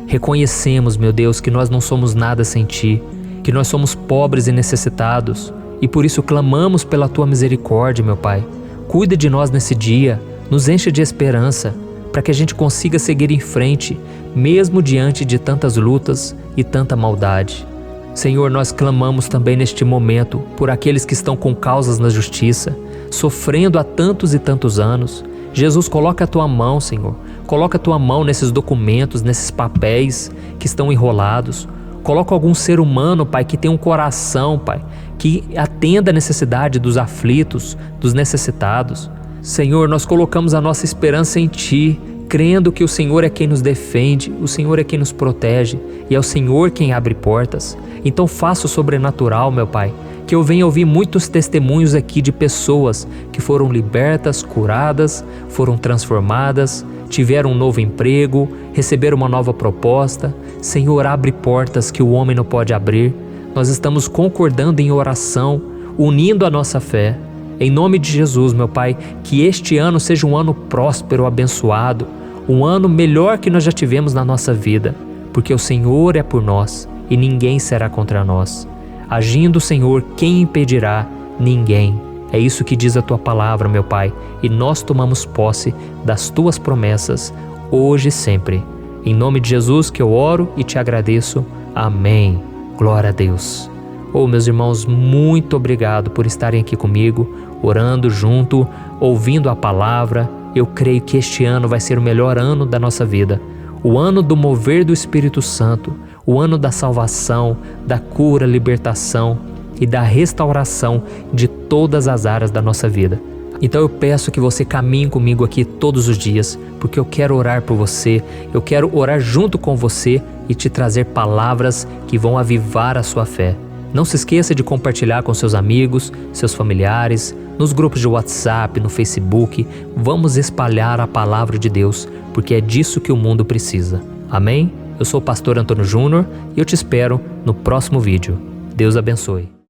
Reconhecemos, meu Deus, que nós não somos nada sem Ti, que nós somos pobres e necessitados, e por isso clamamos pela Tua misericórdia, meu Pai. Cuida de nós nesse dia, nos enche de esperança, para que a gente consiga seguir em frente, mesmo diante de tantas lutas e tanta maldade. Senhor, nós clamamos também neste momento por aqueles que estão com causas na justiça, sofrendo há tantos e tantos anos. Jesus, coloca a Tua mão, Senhor. Coloca a Tua mão nesses documentos, nesses papéis que estão enrolados. Coloca algum ser humano, Pai, que tem um coração, Pai, que atenda a necessidade dos aflitos, dos necessitados. Senhor, nós colocamos a nossa esperança em Ti, crendo que o Senhor é quem nos defende, o Senhor é quem nos protege e é o Senhor quem abre portas. Então faça o sobrenatural, meu Pai, que eu venha ouvir muitos testemunhos aqui de pessoas que foram libertas, curadas, foram transformadas, tiveram um novo emprego, receberam uma nova proposta. Senhor, abre portas que o homem não pode abrir. Nós estamos concordando em oração, unindo a nossa fé. Em nome de Jesus, meu Pai, que este ano seja um ano próspero, abençoado, um ano melhor que nós já tivemos na nossa vida, porque o Senhor é por nós e ninguém será contra nós. Agindo o Senhor, quem impedirá? Ninguém. É isso que diz a Tua palavra, meu Pai, e nós tomamos posse das Tuas promessas, hoje e sempre. Em nome de Jesus que eu oro e te agradeço. Amém. Glória a Deus. Meus irmãos, muito obrigado por estarem aqui comigo, orando junto, ouvindo a palavra. Eu creio que este ano vai ser o melhor ano da nossa vida. O ano do mover do Espírito Santo, o ano da salvação, da cura, libertação e da restauração de todas as áreas da nossa vida. Então eu peço que você caminhe comigo aqui todos os dias, porque eu quero orar por você, eu quero orar junto com você e te trazer palavras que vão avivar a sua fé. Não se esqueça de compartilhar com seus amigos, seus familiares, nos grupos de WhatsApp, no Facebook. Vamos espalhar a palavra de Deus, porque é disso que o mundo precisa. Amém? Eu sou o pastor Antônio Júnior e eu te espero no próximo vídeo. Deus abençoe.